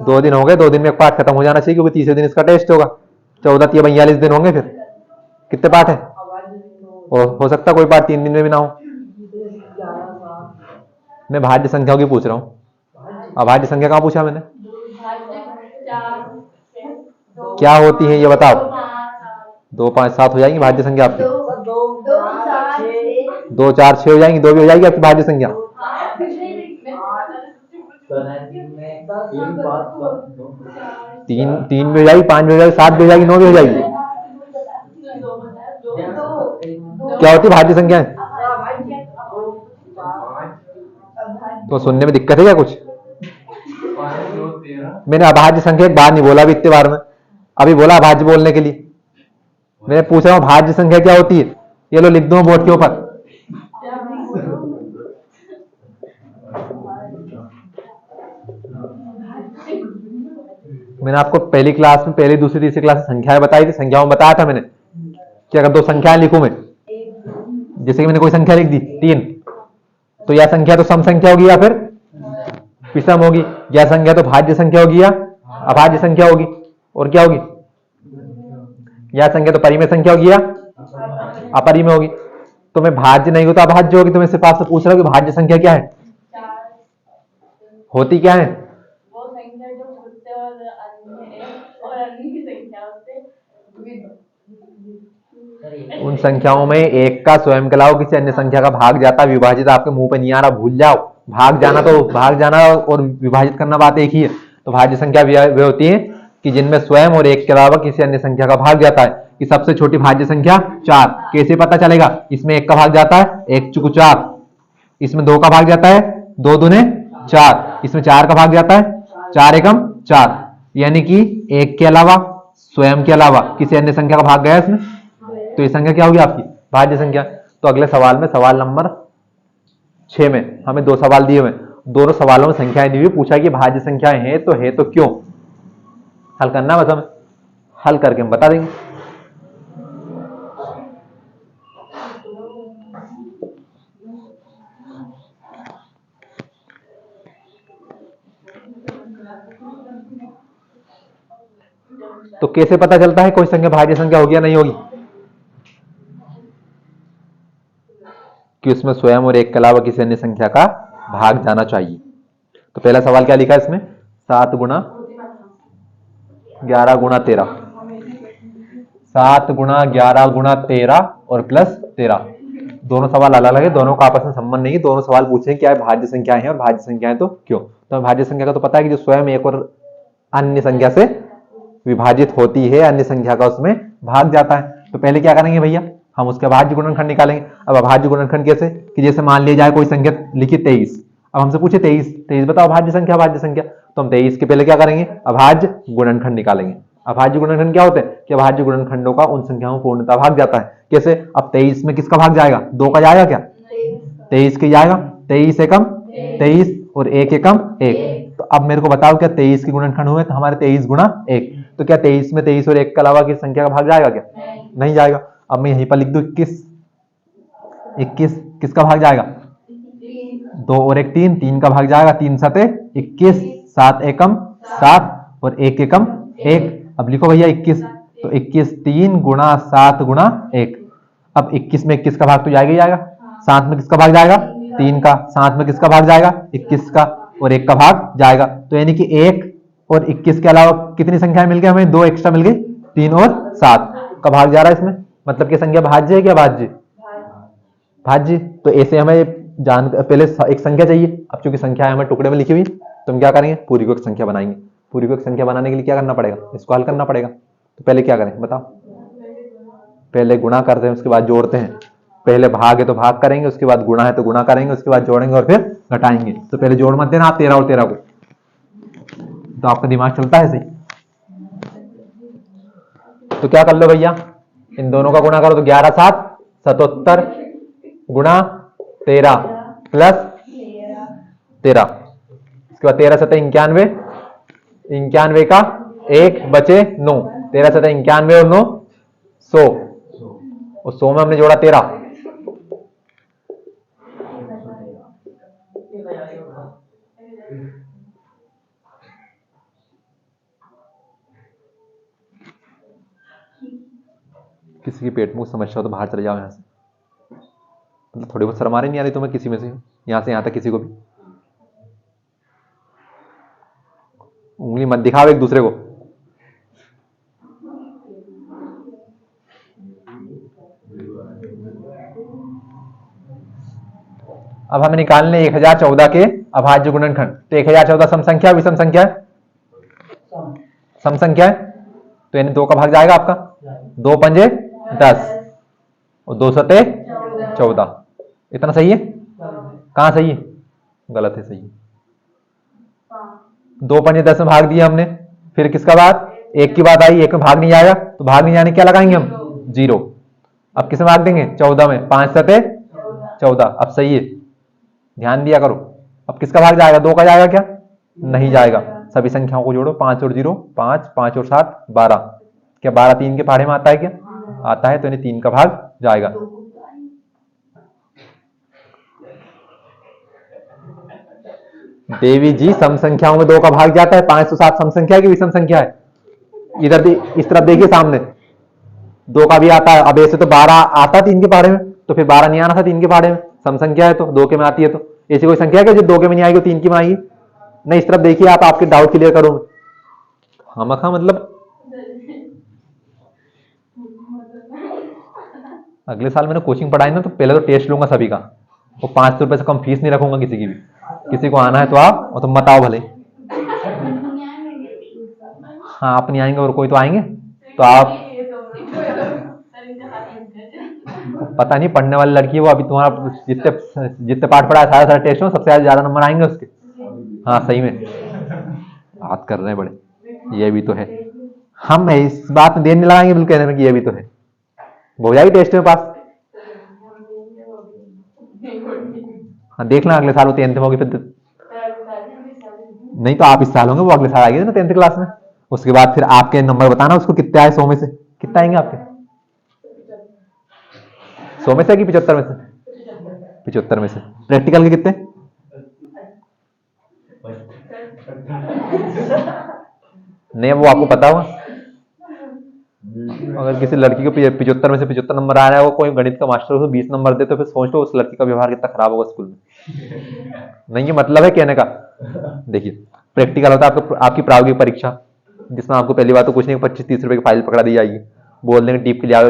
2 दिन हो गए, 2 दिन में एक पाठ खत्म हो जाना चाहिए, क्योंकि तीसरे दिन इसका टेस्ट होगा। 14 या 42 दिन होंगे, फिर कितने पाठ है? हो सकता कोई पाठ 3 दिन में भी ना हो। मैं भाज्य संख्याओं की पूछ रहा हूँ, अभाज्य संख्या कहाँ पूछा मैंने? क्या होती है ये बताओ। 2 5 7 हो जाएंगी भाज्य संख्या आपकी? 2 4 6 हो जाएंगी, 2 भी हो जाएगी आपकी भाज्य संख्या। 3 भी हो जाएगी, 5 भी हो जाएगी, 7 भी हो जाएगी, 9 भी हो जाएगी। क्या होती भाज्य संख्या? तो सुनने में दिक्कत है क्या कुछ? मैंने अभाज्य संख्या एक बार नहीं बोला अभी इतने बार में, अभी बोला अभाज्य बोलने के लिए। मैं पूछ रहा हूँ भाज्य संख्या क्या होती है? ये लो लिख दो बोर्ड के ऊपर। मैंने आपको पहली क्लास में, पहली दूसरी तीसरी क्लास में संख्याएं बताई थी, संख्याओं में बताया था मैंने कि अगर 2 संख्याएं लिखूं मैं, जैसे कि मैंने कोई संख्या लिख दी 3, तो यह संख्या तो सम संख्या होगी या फिर विषम होगी। यह संख्या तो भाज्य संख्या होगी या अभाज्य संख्या होगी, और क्या होगी? यह संख्या तो परिमेय संख्या होगी या अपरिमेय होगी। तो मैं भाज्य नहीं होता अभाज्य होगी, तो मैं सिर्फ आपसे पूछ रहा हूँ कि भाज्य संख्या क्या है, होती क्या है? वो संख्या जो खुद से और अन्य की संख्या से उन संख्याओं में एक का स्वयं के अलावा किसी अन्य संख्या का भाग जाता, विभाजित आपके मुंह पे नहीं आ रहा, भूल जाओ। भाग जाना तो भाग जाना और विभाजित करना बात एक ही है। तो भाज्य संख्या वे होती है कि जिनमें स्वयं और एक के अलावा किसी अन्य संख्या का भाग जाता है। कि सबसे छोटी भाज्य संख्या 4, कैसे पता चलेगा? इसमें 1 का भाग जाता है, 1 चुकु 4, इसमें 2 का भाग जाता है, 2 दूने 4, इसमें 4 का भाग जाता है, 4 एकम 4, यानी कि 1 के अलावा, स्वयं के अलावा किसी अन्य संख्या का भाग गया इसमें, तो ये संख्या क्या होगी आपकी? भाज्य संख्या। तो अगले सवाल में, सवाल नंबर 6 में हमें 2 सवाल दिए हुए, दोनों सवालों में संख्याएं दी हुई, पूछा कि भाज्य संख्याएं हैं तो क्यों? हल करना बस, हमें हल करके हम बता देंगे। तो कैसे पता चलता है कोई संख्या भाज्य संख्या होगी या नहीं होगी? कि उसमें स्वयं और एक के अलावा किसी अन्य संख्या का भाग जाना चाहिए। तो पहला सवाल क्या लिखा है इसमें? 7 गुणा 11 गुणा 13, 7 गुणा 11 गुणा 13 और प्लस 13। दोनों सवाल अलग अलग है, दोनों का आपस में संबंध नहीं है। दोनों सवाल पूछे क्या है भाज्य संख्याएं हैं और भाज्य संख्याएं तो क्यों। तो भाज्य संख्या का तो पता है कि जो स्वयं एक और अन्य संख्या से विभाजित होती है, अन्य संख्या का उसमें भाग जाता है। तो पहले क्या करेंगे भैया, हम उसके अभाज्य गुणनखंड निकालेंगे। अब अभाज्य गुणनखंड कैसे? कि जैसे मान लिया जाए कोई संख्या लिखी 23, अब हमसे पूछे 23 बताओ भाज्य संख्या, भाज्य संख्या, तो हम 23 के पहले क्या करेंगे? अभाज्य गुणनखंड निकालेंगे। अभाज्य गुणनखंड क्या होते हैं? कि अभाज्य गुणनखंडों का उन संख्याओं में पूर्णतः भाग जाता है। कैसे? अब 23 में किसका भाग जाएगा? 2 का जाएगा क्या? 23 के जाएगा, 23 एकम 23 और 1 एकम 1। तो अब मेरे को बताओ क्या 23 के गुणनखंड हुए? तो हमारे 23 गुणा 1। तो क्या 23 में 23 और 1 के अलावा किस संख्या का भाग जाएगा क्या? नहीं जाएगा। अब मैं यहीं पर लिख दूं 21, 21 किसका भाग जाएगा? 2 और 1 3, 3 का भाग जाएगा, 3 सते 21, 7 एकम 7 और 1 एकम 1। अब लिखो भैया 21, तो 21 3 गुणा 7 गुणा 1। अब 21 में 21 का भाग तो जाएगा ही जाएगा, 7 में किसका भाग जाएगा? 3 का, 7 में किसका भाग जाएगा? 21 का, और 1 का भाग जाएगा। तो यानी कि 1 और 21 के अलावा कितनी संख्याएं मिल गई हमें? 2 एक्स्ट्रा मिल गई, 3 और 7 का भाग जा रहा है इसमें। मतलब कि संख्या भाज्य है क्या भाज्य? भाज्य। तो ऐसे हमें जान पहले एक संख्या चाहिए। अब चूंकि संख्या हमें टुकड़े में लिखी हुई, तो हम क्या करेंगे? पूरी को एक संख्या बनाएंगे। पूरी को एक संख्या बनाने के लिए क्या करना पड़ेगा? इसको हल करना पड़ेगा। तो पहले क्या करें बताओ? पहले गुणा करते हैं, उसके बाद जोड़ते हैं। पहले भाग है तो भाग करेंगे, उसके बाद गुणा है तो गुणा करेंगे, उसके बाद जोड़ेंगे और फिर घटाएंगे। तो पहले जोड़ मत देना आप 13 और 13 को, तो आपका दिमाग चलता है सही। तो क्या कर लो भैया, इन दोनों का गुणा करो तो 11 7 77 गुणा 13 प्लस 13, इसके बाद 13 7 91, 91 का 1 बचे 9, 13 7 91 और 9 100, और 100 में हमने जोड़ा 13। किसी की पेट में कुछ समस्या हो तो बाहर चले जाओ यहाँ से। मतलब थोड़ी बहुत शर्म आ रही नहीं आ रही तुम्हें किसी में से, यहाँ से यहाँ तक किसी को भी? उंगली मत दिखाओ एक दूसरे को। अब हमें निकालने 1014 के अभाज्य गुणनखंड। तो 1014 सम संख्या विषम संख्या है? सम संख्या है, तो यानी 2 का भाग जाएगा आपका। 2 पंजे 10 और 2 सते 14। इतना सही है? कहाँ सही है? गलत है, सही है। 2 पंजे 10 में भाग दिया हमने, फिर किसका बात? 1 की बात आई, 1 में भाग नहीं आएगा, तो भाग नहीं जाने क्या लगाएंगे हम? 0। अब किस में भाग देंगे? 14 में, 5 सते 14। अब सही है, ध्यान दिया करो। अब किसका भाग जाएगा? 2 का जाएगा क्या? नहीं जाएगा। सभी संख्याओं को जोड़ो, 5 और 0 5, 5 और 7 12। क्या 12 3 के पहाड़े में आता है क्या? आता है, तो यानी 3 का भाग जाएगा। देवी जी सम संख्याओं में 2 का भाग जाता है। 5 तो 7 सम संख्या की विषम संख्या है। इधर इस तरफ देखिए सामने 2 का भी आता है। अब ऐसे तो 12 आता 3 के पहाड़े में, तो फिर 12 नहीं आना था 3 के पहाड़े में। सम संख्या है तो 2 के में आती है। तो ऐसी कोई संख्या है जो 2 के में नहीं आएगी 3 की में आएगी? नहीं, इस तरफ देखिए आप, आपके डाउट क्लियर करो। खामखा मतलब अगले साल मैंने कोचिंग पढ़ाई ना, तो पहले तो टेस्ट लूंगा सभी का, वो 500 रुपए से कम फीस नहीं रखूंगा किसी की भी। किसी को आना है तो आप, और तुम मत आओ भले। हाँ आप नहीं आएंगे और कोई तो आएंगे, तो आप पता नहीं पढ़ने वाली लड़की है वो, अभी तुम्हारा जितने जितने पाठ पढ़ा है सारे सारे टेस्ट में सबसे ज्यादा नंबर आएंगे उसके। हाँ सही में बात कर रहे हैं बड़े, ये भी तो है। हम इस बात में देर नहीं लगाएंगे बिल्कुल कहने में कि ये भी तो है, हो जाएगी टेस्ट में पास। हाँ देखना अगले साल वो 10th में होगी फिर। नहीं तो आप इस साल होंगे, वो अगले साल आएगी ना 10th क्लास में। उसके बाद फिर आपके नंबर बताना उसको कितने आए 100 में से। कितना आएंगे आपके? 100 में से कि 75 में से? 75 में से। प्रैक्टिकल के कितने? नहीं वो आपको पता होगा। अगर किसी लड़की को 75 में से 75 नंबर आ रहा है, वो कोई गणित का मास्टर उसको 20 नंबर दे, तो फिर सोच लो उस लड़की का व्यवहार कितना खराब होगा स्कूल में। नहीं ये मतलब है कहने का। देखिए प्रैक्टिकल होता है आपकी प्रायोगिक परीक्षा, जिसमें आपको पहली बात तो कुछ नहीं 25-30 रुपए की फाइल पकड़ा दी जाएगी, बोल देंगे टीप के लिए आओ,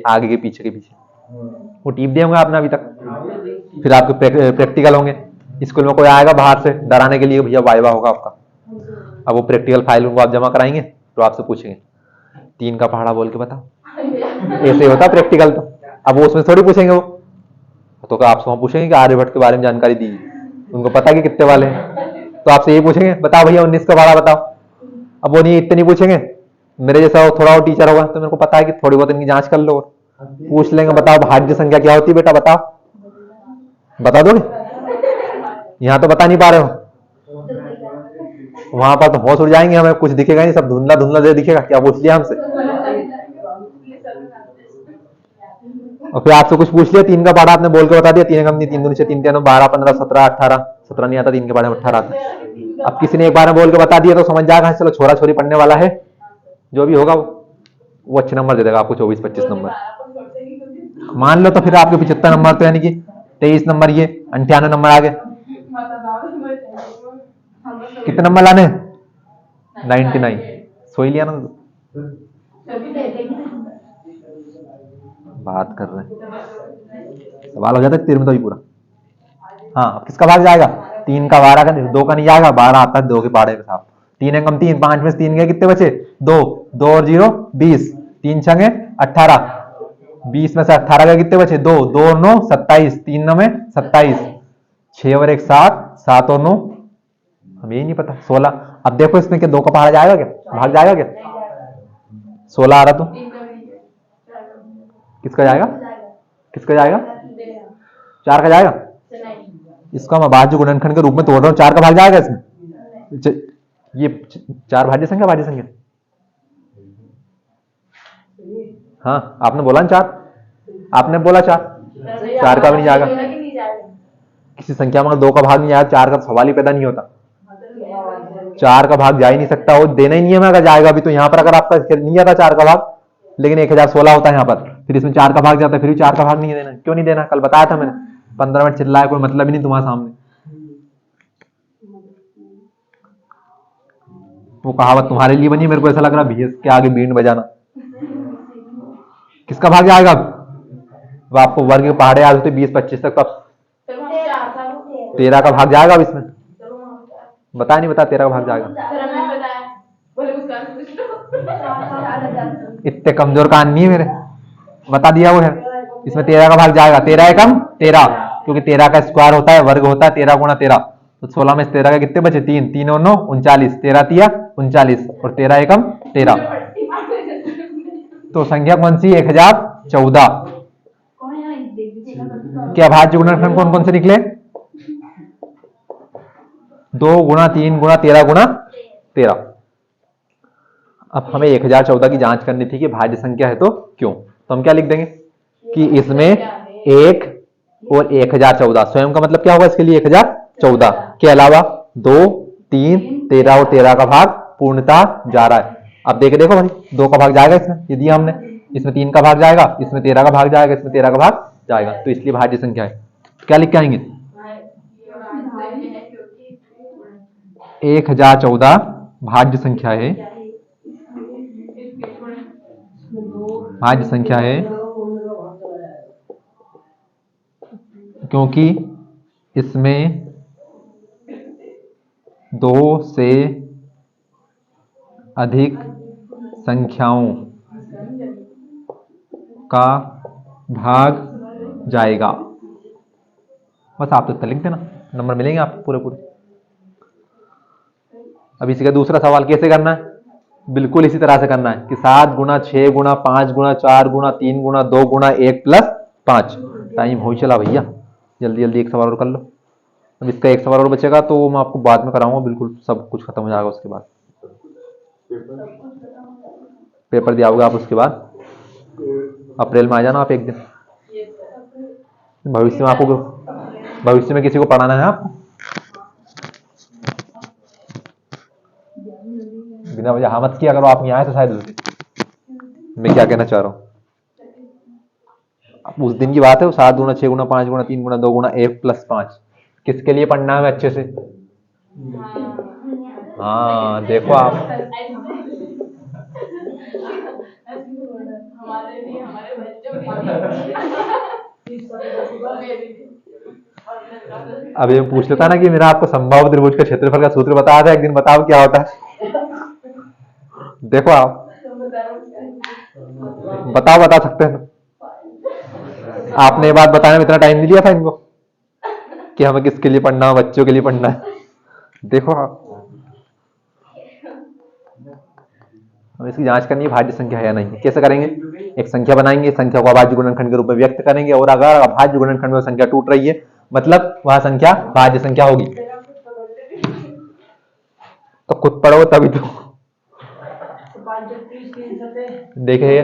आगे के पीछे के पीछे, वो टीप दिए होंगे आपने अभी तक। फिर आपके प्रैक्टिकल होंगे, स्कूल में कोई आएगा बाहर से डराने के लिए, भैया वाइवा होगा आपका। अब वो प्रैक्टिकल फाइल उनको आप जमा कराएंगे तो आपसे पूछेंगे 3 का पहाड़ा बोल के बताओ। ऐसे होता प्रैक्टिकल। तो अब वो उसमें थोड़ी पूछेंगे, वो तो आपसे वहां पूछेंगे कि आर्यभट्ट के बारे में जानकारी दी, उनको पता कि कितने वाले हैं, तो आपसे ये पूछेंगे बताओ भैया 19 का पहाड़ा बताओ। अब वो नहीं इतने नहीं पूछेंगे, मेरे जैसा थोड़ा और टीचर होगा तो मेरे को पता है कि थोड़ी बहुत इनकी जांच कर लो, पूछ लेंगे बताओ भाज्य संख्या क्या होती है बेटा बताओ, बता दोगे? यहाँ तो बता नहीं पा रहे हो, वहां पर तो होश उड़ जाएंगे, हमें कुछ दिखेगा नहीं, सब धुंधला धुंधला दे दिखेगा। क्या पूछ लिया हमसे? और फिर आपसे कुछ पूछ लिया, 3 का पहाड़ा आपने बोल के बता दिया, 3 कम नहीं, 3 दूनी 6, 3 3 12 15 17 18, 17 नहीं आता, 3 के पहाड़े में 18 आता है। अब किसी ने एक बार में बोल के बता दिया तो समझ जाएगा चलो छोरा छोरी पढ़ने वाला है, जो भी होगा वो अच्छे नंबर दे देगा आपको, 24-25 नंबर मान लो। तो फिर आपके 75 नंबर, तो यानी कि 23 नंबर, ये 98 नंबर आ गए। कितने नंबर लाने? 99। सो ही लिया ना, बात कर रहे हैं, सवाल हो जाता है तेरे में तो ही पूरा। हाँ, अब किसका भाग जाएगा? 3 का 12 का, 2 का नहीं जाएगा, 12 आता है 2 के पहाड़े के साथ। 3 है कम 3, 5 में से 3 गए, कितने बचे? 2, 2 और 0 20, 3 छंगे 18, 20 में से 18 गए, कितने बचे? 2, 2 और 9 27, 3 9 में 27, 6 और 1 7, 7 और 9 हमें ही नहीं पता 16। अब देखो इसमें क्या 2 का पहाड़ा जाएगा क्या, भाग जाएगा क्या? 16 आ रहा तो किसका जाएगा? किसका जाएगा? 4 का जाएगा। इसका मैं भाज्य गुणनखंड के रूप में तोड़ रहा हूँ, 4 का भाग जाएगा इसमें। ये 4 भाज्य संख्या, भाज्य संख्या। हाँ आपने बोला ना 4, आपने बोला 4 का भी नहीं जाएगा। किसी संख्या में 2 का भाग नहीं आया, 4 का सवाल ही पैदा नहीं होता। 4 का भाग जा ही नहीं सकता, वो देना ही नहीं है। अगर जाएगा भी तो यहाँ पर अगर आपका नहीं आता 4 का भाग, लेकिन 1016 होता है यहाँ पर, फिर इसमें 4 का भाग जाता है, फिर भी 4 का भाग नहीं देना। क्यों नहीं देना? कल बताया था मैंने। 15 मिनट चिल्लाया, कोई मतलब ही नहीं तुम्हारे सामने। वो कहावत तुम्हारे लिए बनी, मेरे को ऐसा लग रहा भैंस के आगे बीन बजाना। किसका भाग जाएगा? वो आपको वर्ग के पहाड़े याद होते 20-25 तक, तो 13 का भाग जाएगा अब इसमें। बता नहीं, बता 13 का भाग जाएगा। इतने कमजोर कान नहीं है मेरे, बता दिया वो है। इसमें 13 का भाग जाएगा, 13 एकम 13, क्योंकि 13 का स्क्वायर होता है, वर्ग होता है 13 गुणा 13। तो 16 में 13 का कितने बचे? 3, 3 और 9 39, 13 तिया 39 और 13 एकम 13। तो संख्या कौन सी? 1014। क्या भाज्य गुणनखंड कौन कौन से निकले? 2 गुणा 3 गुणा 13 गुणा 13। अब हमें 1014 की जांच करनी थी कि भाज्य संख्या है तो क्यों। तो हम क्या लिख देंगे कि इसमें 1 और 1014, स्वयं का मतलब क्या होगा इसके लिए? 1014 के अलावा 2, 3, 13 और 13 का भाग पूर्णता जा रहा है। अब देखो भाई 2 का भाग जाएगा इसमें, ये दिया हमने। इसमें 3 का भाग जाएगा, इसमें 13 का भाग जाएगा, इसमें 13 का भाग जाएगा, तो इसलिए भाज्य संख्या है। क्या लिख के आएंगे? 1014 भाज्य संख्या है, भाज्य संख्या है क्योंकि इसमें 2 से अधिक संख्याओं का भाग जाएगा। बस आप तो इतना लिख देना, नंबर मिलेंगे आपको पूरे पूरे। अब इसी का दूसरा सवाल कैसे करना है? बिल्कुल इसी तरह से करना है कि 7 गुणा 6 गुणा 5 गुणा 4 गुणा 3 गुणा 2 गुणा 1 प्लस 5। टाइम हो ही चला भैया, जल्दी जल्दी एक सवाल और कर लो। अब इसका एक सवाल और बचेगा तो मैं आपको बाद में कराऊंगा, बिल्कुल सब कुछ खत्म हो जाएगा उसके बाद। पेपर दिया होगा आप उसके बाद, अप्रैल में आ जाना आप एक दिन। भविष्य में आपको, भविष्य में किसी को पढ़ाना है आपको, बिना वजह हाँ मत किया करो। आप यहाँ आए तो शायद मैं क्या कहना चाह रहा हूँ, उस दिन की बात है। 7 गुणा 6 गुणा 5 गुणा 3 गुणा 2 गुणा 1 प्लस 5 किसके लिए पढ़ना है अच्छे से? हाँ देखो आप, अब ये पूछ लेता ना कि मेरा आपको संभाव्य त्रिभुज का क्षेत्रफल का सूत्र बताया था एक दिन, बताओ क्या होता है? देखो आप बताओ, बता सकते हैं। आपने ये बात बताने में इतना टाइम नहीं दिया था इनको कि हमें किसके लिए पढ़ना है, बच्चों के लिए पढ़ना है। देखो आप, हमें इसकी जांच करनी है भाज्य संख्या है या नहीं। कैसे करेंगे? एक संख्या बनाएंगे, संख्या को अभाज्य गुणनखंड के रूप में व्यक्त करेंगे, और अगर अभाज्य गुणनखंड में संख्या टूट रही है मतलब वह संख्या भाज्य संख्या होगी। तो खुद पढ़ो तभी तो। देखिए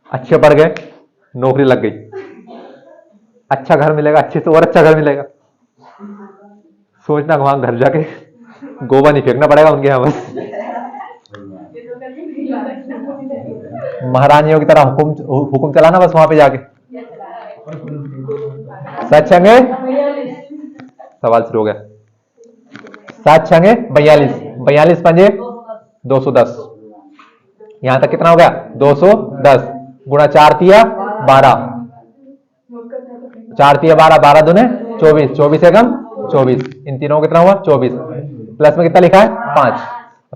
अच्छे पढ़ गए, नौकरी लग गई, अच्छा घर मिलेगा, अच्छे से और अच्छा घर मिलेगा। सोचना वहां घर जाके गोबर नहीं फेंकना पड़ेगा उनके यहाँ, बस महारानियों की तरह हुकुम चलाना बस वहां पे जाके। सात छंगे, सवाल शुरू हो गया। 7 छंगे 42, 42 पंजे 210। यहां तक कितना हो गया? 210 गुणा 4 तिया 12, 4 तिया 12, 12 दूने 24, 24 एकम 24। इन तीनों को कितना हुआ? 24। प्लस में कितना लिखा है? 5।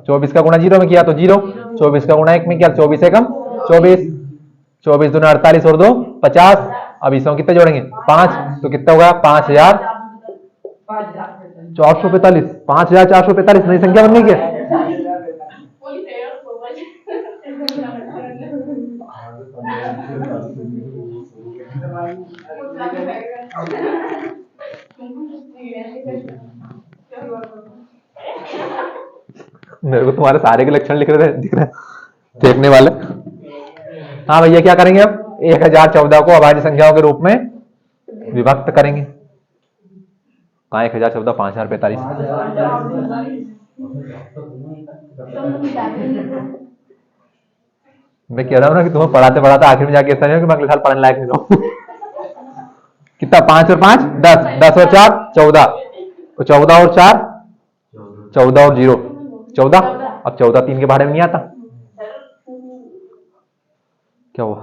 24 का गुणा 0 में किया तो 0, 24 का गुणा 1 में किया 24 एकम 24, 24 दूने 48 और 2 50। अब इसमें कितने जोड़ेंगे? 5, तो कितना होगा? 5445। 5445 नई संख्या बनने की है। Only fair so much. मेरे को तुम्हारे सारे के लक्षण लिख रहे दिख रहे हैं फेंकने वाले। हाँ भैया, क्या करेंगे अब? 1014 को अभाज्य संख्याओं के रूप में विभक्त करेंगे। कहाँ 1014, 5045। मैं कह रहा हूँ ना कि तुम्हें पढ़ाते पढ़ाते आखिर में जाके ऐसा नहीं हो कि मैं अगले साल पढ़ने लायक नहीं रहूं। कितना? 5 और 5 10, 10 और 4 14, 14 और 4 14 और 0 14। अब 14 3 के बारे में नहीं आता, क्या हुआ?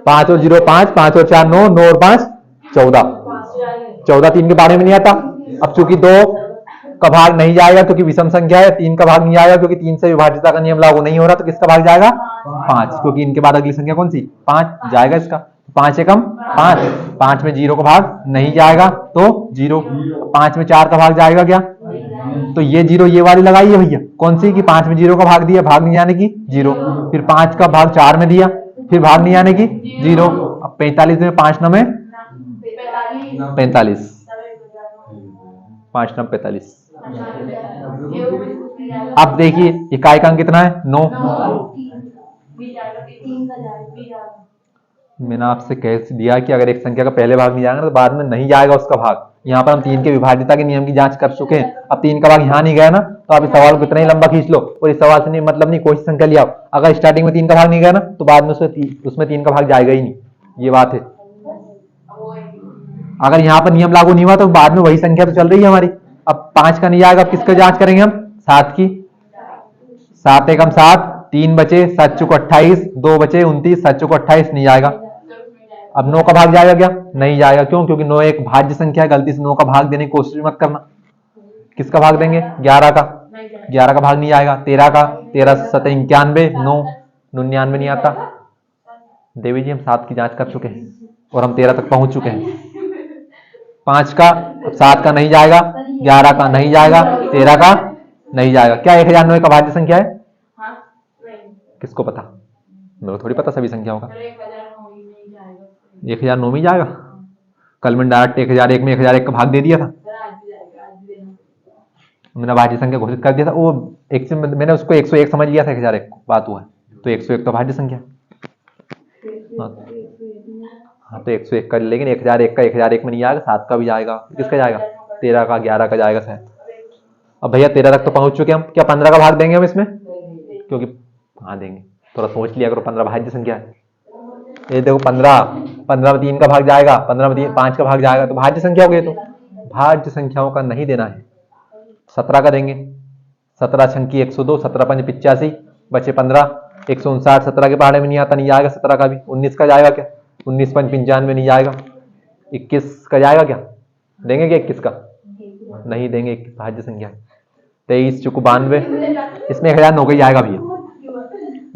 5 और 0 5, 5 और 4 9, 9 और 5 14, 14 3 के बारे में नहीं आता। अब चूंकि 2 का भाग नहीं जाएगा क्योंकि विषम संख्या है, 3 का भाग नहीं आएगा क्योंकि 3 से विभाज्यता का नियम लागू नहीं हो रहा, तो किसका भाग जाएगा? 5, क्योंकि इनके बाद अगली संख्या कौन सी? 5 जाएगा इसका। 5 एकम 5, 5 में 0 का भाग नहीं जाएगा तो 0। 5 में 4 का भाग जाएगा क्या? तो ये 0 ये वाली लगाई है भैया, कौन सी? कि 5 में 0 का भाग दिया, भाग नहीं आने की 0, फिर 5 का भाग 4 में दिया, फिर भाग नहीं आने की 0। अब 45 में 5 9 में 45, 5 9 45। अब देखिए इकाई का अंक कितना है? 9। मैंने आपसे कह दिया कि अगर एक संख्या का पहले भाग नहीं जाएगा तो बाद में नहीं जाएगा उसका भाग। यहाँ पर हम 3 के विभाज्यता के नियम की जांच कर चुके हैं। अब 3 का भाग यहाँ नहीं गया ना, तो आप इस सवाल को कितना ही लंबा खींच लो और इस सवाल से नहीं मतलब नहीं, कोई सी संख्या लिया अगर स्टार्टिंग में 3 का भाग नहीं गया ना तो बाद में उसमें 3 का भाग जाएगा ही नहीं, ये बात है। अगर यहाँ पर नियम लागू नहीं हुआ तो बाद में वही संख्या तो चल रही है हमारी। अब 5 का नहीं जाएगा, अब किसका जांच करेंगे हम? 7 की। 7 एकम 7, 3 बचे 7 चौको 28, 2 बचे 29, 7 चौको 28 नहीं जाएगा। अब 9 का भाग जाएगा क्या? नहीं जाएगा। क्यों? क्योंकि 9 एक भाज्य संख्या है, गलती से 9 का भाग देने की कोशिश मत करना। किसका भाग देंगे? 11 का। 11 का भाग नहीं आएगा। 13 का, 13 7 91, 9 99 नहीं आता। देवी जी हम 7 की जांच कर चुके हैं और हम 13 तक पहुंच चुके हैं। 5 का, 7 का नहीं जाएगा, 11 का नहीं जाएगा, 13 का नहीं जाएगा। क्या 1009 का भाज्य संख्या है? किसको पता? मेरे को थोड़ी पता सभी संख्याओं का। 1009 में जाएगा। कल मैंने डायरेक्ट 1001 में 1001 का भाग दे दिया था, मैंने भाज्य संख्या घोषित कर दिया था। वो एक से मैंने उसको 101 समझ लिया था, 1001 बात हुआ है तो 101 तो भाज्य संख्या। हाँ तो 101 का, लेकिन 1001 का 1001 में नहीं जाएगा, 7 का भी जाएगा। किसका जाएगा? 13 का, 11 का जाएगा शायद। अब भैया 13 तक तो पहुंच चुके हम, क्या 15 का भाग देंगे हम इसमें? क्योंकि हाँ देंगे, थोड़ा सोच लिया करो, 15 भाज्य संख्या है। ये देखो 15 में 3 का भाग जाएगा, 15 में 5 का भाग जाएगा, तो भाज्य संख्या हो गई। तो भाज्य संख्याओं का नहीं देना है। 17 का देंगे। 17 छंकी 102, 17 पंच 85, बचे 15, 159। 17 के पहाड़े में नहीं आता, नहीं जाएगा 17 का भी। 19 का जाएगा क्या? 19 पंच 95 नहीं जाएगा। 21 का जाएगा क्या? देंगे क्या 21 का? नहीं देंगे, 21 भाज्य संख्या। 23 चुकू 92, इसमें 1009 का जाएगा भैया।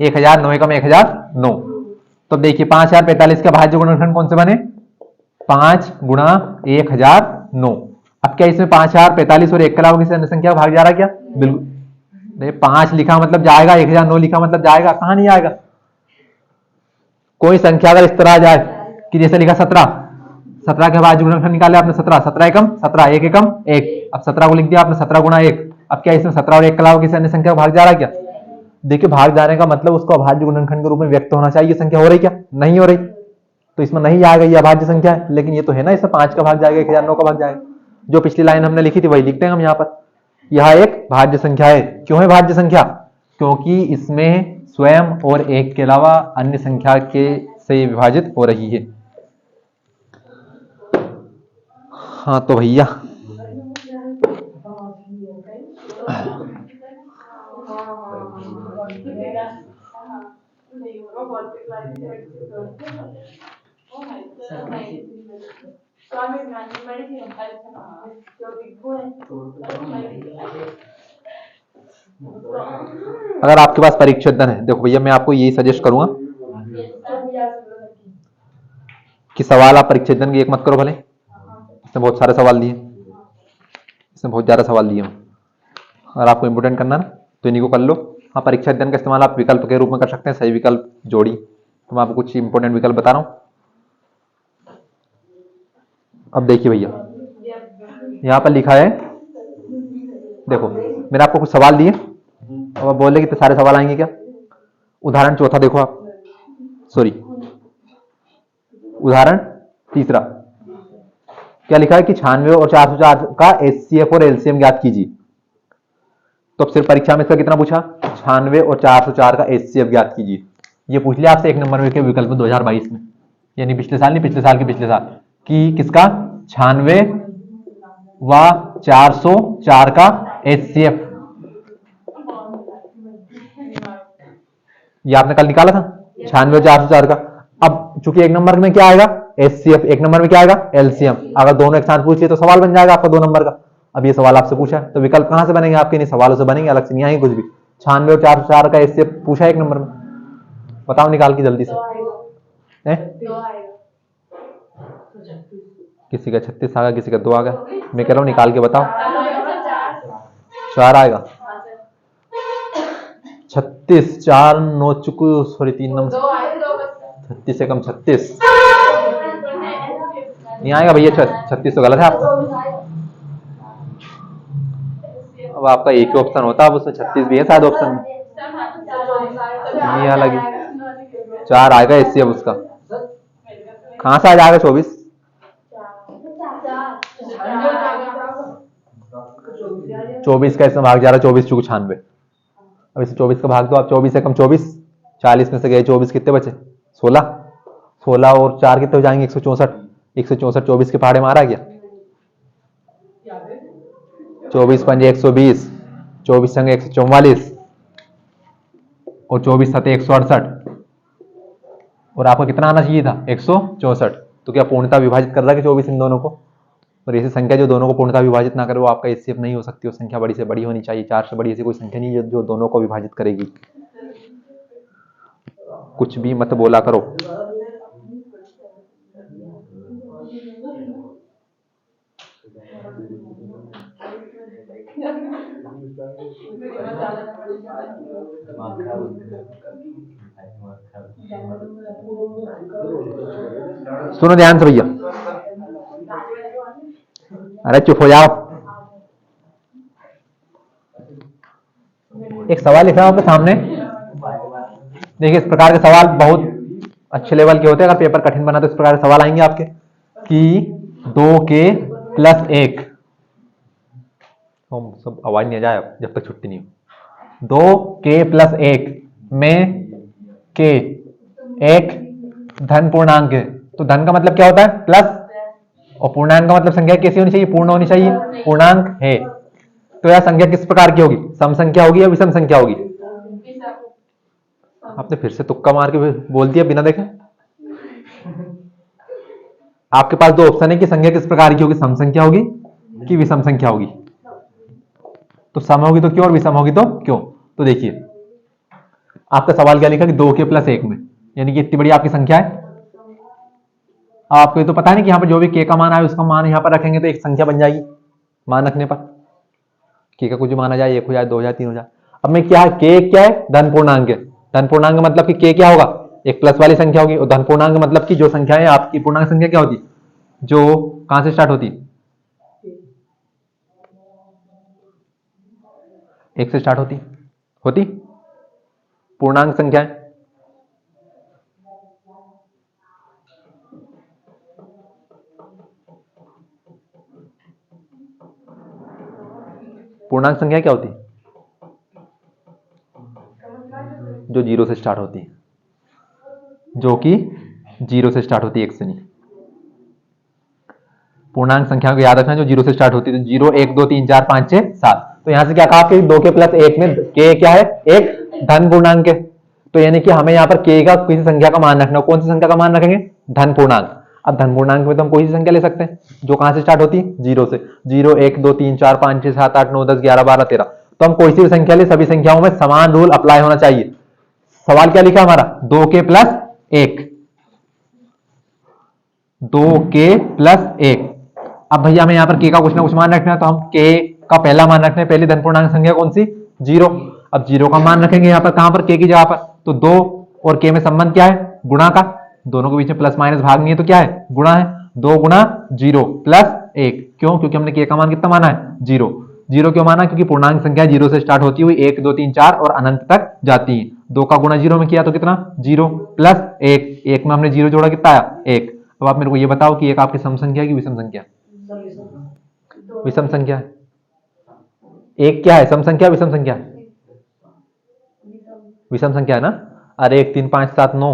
1009 का में 1009। तो देखिए 5045 का भाज्य गुणनखंड कौन से बने? 5 गुणा 1009। अब क्या इसमें 5045 और 1 के अलावा किसी अन्य संख्या का भाग जा रहा है क्या? बिल्कुल। 5 लिखा मतलब जाएगा, 1009 लिखा मतलब जाएगा, कहां नहीं आएगा? कोई संख्या अगर इस तरह आ जाए कि जैसे लिखा 17 के भाज्य गुणनखंड निकाले आपने 17 एकम 17, 1 एकम 1। अब 17 को लिख दिया आपने 17 गुणा 1। अब क्या इसमें 17 और 1 के अलावा किसी अन्य संख्या का भाग जा रहा है क्या? देखिए भाग जाने का मतलब उसको अभाज्य गुणनखंड के रूप में व्यक्त होना चाहिए। संख्या हो रही क्या? नहीं हो रही, तो इसमें नहीं आएगा, ये अभाज्य संख्या है। लेकिन ये तो है ना, इसमें 5 का भाग जाएगा, 1009 का भाग जाएगा। जो पिछली लाइन हमने लिखी थी वही लिखते हैं हम यहाँ पर। यह एक भाज्य संख्या है। क्यों है भाज्य संख्या? क्योंकि इसमें स्वयं और एक के अलावा अन्य संख्या के से विभाजित हो रही है। हाँ तो भैया अगर आपके पास परिच्छेदन है, देखो भैया मैं आपको यही सजेस्ट करूंगा कि सवाल आप परिच्छेदन की एक मत करो भले, इसमें बहुत सारे सवाल दिए, इसमें बहुत ज्यादा सवाल दिए। अगर आपको इंपोर्टेंट करना ना तो इन्हीं को कर लो। हाँ, परिच्छेदन का इस्तेमाल आप विकल्प के रूप में कर सकते हैं, सही विकल्प जोड़ी। तो मैं आपको कुछ इंपोर्टेंट विकल्प बता रहा हूं। अब देखिए भैया यहाँ पर लिखा है, देखो मैंने आपको कुछ सवाल दिए, अब आप बोले कि सारे सवाल आएंगे क्या? उदाहरण चौथा देखो आप, सॉरी उदाहरण तीसरा क्या लिखा है कि 96 और 404 का एचसीएफ और एलसीएम ज्ञात कीजिए। तो अब सिर्फ परीक्षा में इसका कितना पूछा? 96 और 404 का एचसीएफ ज्ञात कीजिए। ये पूछ लिया आपसे 1 नंबर में के विकल्प में 2022 में, यानी पिछले साल नहीं, पिछले साल के पिछले साल, कि किसका 96 व 404 का एचसीएफ। ये आपने कल निकाला था 96 और 404 का। अब चूंकि 1 नंबर में क्या आएगा? एचसीएफ, 1 नंबर में क्या आएगा? एलसीएम। अगर दोनों एक साथ पूछ लिए तो सवाल बन जाएगा आपका 2 नंबर का। अब ये सवाल आपसे पूछा है तो विकल्प कहां से बनेंगे आपके? नहीं सवालों से बनेंगे, अलग से नहीं आएंगे कुछ भी। 96 और 404 का एचसीएफ पूछा 1 नंबर में, बताओ निकाल के जल्दी से। किसी का 36 आ गया, किसी का 2 आ गया। मैं कह रहा हूं निकाल के बताओ। 4 आएगा। 36, 4 9 चुकू, सॉरी 3 नंबर, 36 से कम 36 नहीं आएगा भैया। 36 तो गलत है आपका। अब आपका एक ही ऑप्शन होता, अब उसमें 36 भी है शायद ऑप्शन में, नहीं अलग 4 आएगा इससे। अब उसका कहां से आ जाएगा 24? 24 का इसमें भाग जा रहा है 24 चूक 96। अब इसे 24 का भाग दो आप, 24 से कम 24, 40 में से गए 24, कितने बचे? 16। 16 और 4 कितने हो जाएंगे? 164। 164 24 के पहाड़े मारा गया। 24 पंजे 120, 24 संगे 144 और 24 सते 168। और आपको कितना आना चाहिए था? 164। तो क्या पूर्णता विभाजित कर रहा है 24 इन दोनों को? और ऐसी संख्या जो दोनों को पूर्णता विभाजित ना करे वो आपका एचसीएफ नहीं हो सकती। वो संख्या बड़ी से बड़ी होनी चाहिए। 4 से बड़ी ऐसी कोई संख्या नहीं जो दोनों को विभाजित करेगी। कुछ भी मत बोला करो। सुनो ध्यान से भैया, अरे चुप हो जाओ। एक सवाल लिखा है आपके सामने, देखिए इस प्रकार के सवाल बहुत अच्छे लेवल के होते हैं। अगर पेपर कठिन बना तो इस प्रकार के सवाल आएंगे आपके कि 2k + 1, सब आवाज नहीं आ जाए जब तक छुट्टी नहीं हो। 2k + 1 में k एक धन पूर्णांक है, तो धन का मतलब क्या होता है? प्लस, और पूर्णांक का मतलब संख्या कैसी होनी चाहिए? पूर्ण होनी चाहिए, पूर्णांक है। तो यह संख्या किस प्रकार की होगी? सम संख्या होगी या विषम संख्या होगी? आपने फिर से तुक्का मार के बोल दिया बिना देखे। आपके पास 2 ऑप्शन है कि संख्या किस प्रकार की होगी, सम संख्या होगी कि विषम संख्या होगी। तो सम होगी तो क्यों और विषम होगी तो क्यों? तो देखिए आपका सवाल क्या लिखा कि 2k + 1 में, यानी कि इतनी बड़ी आपकी संख्या है। आपको ये तो पता नहीं कि यहाँ पर जो भी k का मान आए उसका मान यहाँ पर रखेंगे तो एक संख्या बन जाएगी। मान रखने पर k का कुछ भी माना जाए, 1 हो जाए, 2 हो जाए, 3 हो जाए। अब मैं क्या है, k क्या है? धन पूर्णांक है। धन पूर्णांक मतलब कि k क्या होगा? एक प्लस वाली संख्या होगी। और धन पूर्णांक मतलब कि जो संख्याएं आपकी पूर्णांक संख्या क्या होती? जो कहां से स्टार्ट होती? 1 से स्टार्ट होती। पूर्णांक संख्याएं, पूर्णांक संख्या क्या होती है? जो जीरो से स्टार्ट होती है, जो कि जीरो से स्टार्ट होती है, एक से नहीं। पूर्णांक संख्या को याद रखना जो जीरो से स्टार्ट होती है, तो 0 1 2 3 4 5 6 7। तो यहां से क्या कहा कि 2 के प्लस 1 में के क्या है? एक धन पूर्णांक है। तो यानी कि हमें यहाँ पर के का किसी संख्या का मान रखना। कौन सी संख्या का मान रखेंगे? धन पूर्णांक। अब धन पूर्णांक में तो हम कोई सी संख्या ले सकते हैं जो कहां से स्टार्ट होती है? जीरो से। 0 1 2 3 4 5 6 7 8 9 10 11 12 13। तो हम कोई सी भी संख्या ले, सभी संख्याओं में समान रूल अप्लाई होना चाहिए। सवाल क्या लिखा हमारा? 2 के प्लस 1, 2 के प्लस 1। अब भैया हमें यहाँ पर के का कुछ ना कुछ मान रखना है, तो हम के का पहला मान रखने पहली धन पूर्णांक संख्या कौन सी? 0। अब 0 का मान रखेंगे यहाँ पर, कहां पर? के की जगह पर। तो 2 और के में संबंध क्या है? गुणा का। दोनों के बीच में प्लस माइनस भाग नहीं है, तो क्या है? गुणा है। 2 गुणा 0 प्लस 1। क्यों? क्योंकि हमने के का मान कितना माना है? 0। 0 क्यों माना? क्योंकि पूर्णांक संख्या 0 से स्टार्ट होती हुई 1 2 3 4 और अनंत तक जाती है। 2 का गुणा 0 में किया तो कितना? 0 प्लस 1। 1 में हमने 0 जोड़ा, कितना आया? 1। अब आप मेरे को ये बताओ कि एक आपकी सम संख्या है कि विषम संख्या? विषम संख्या है। एक क्या है? सम संख्या, विषम संख्या? विषम संख्या है ना। अरे 1 3 5 7 9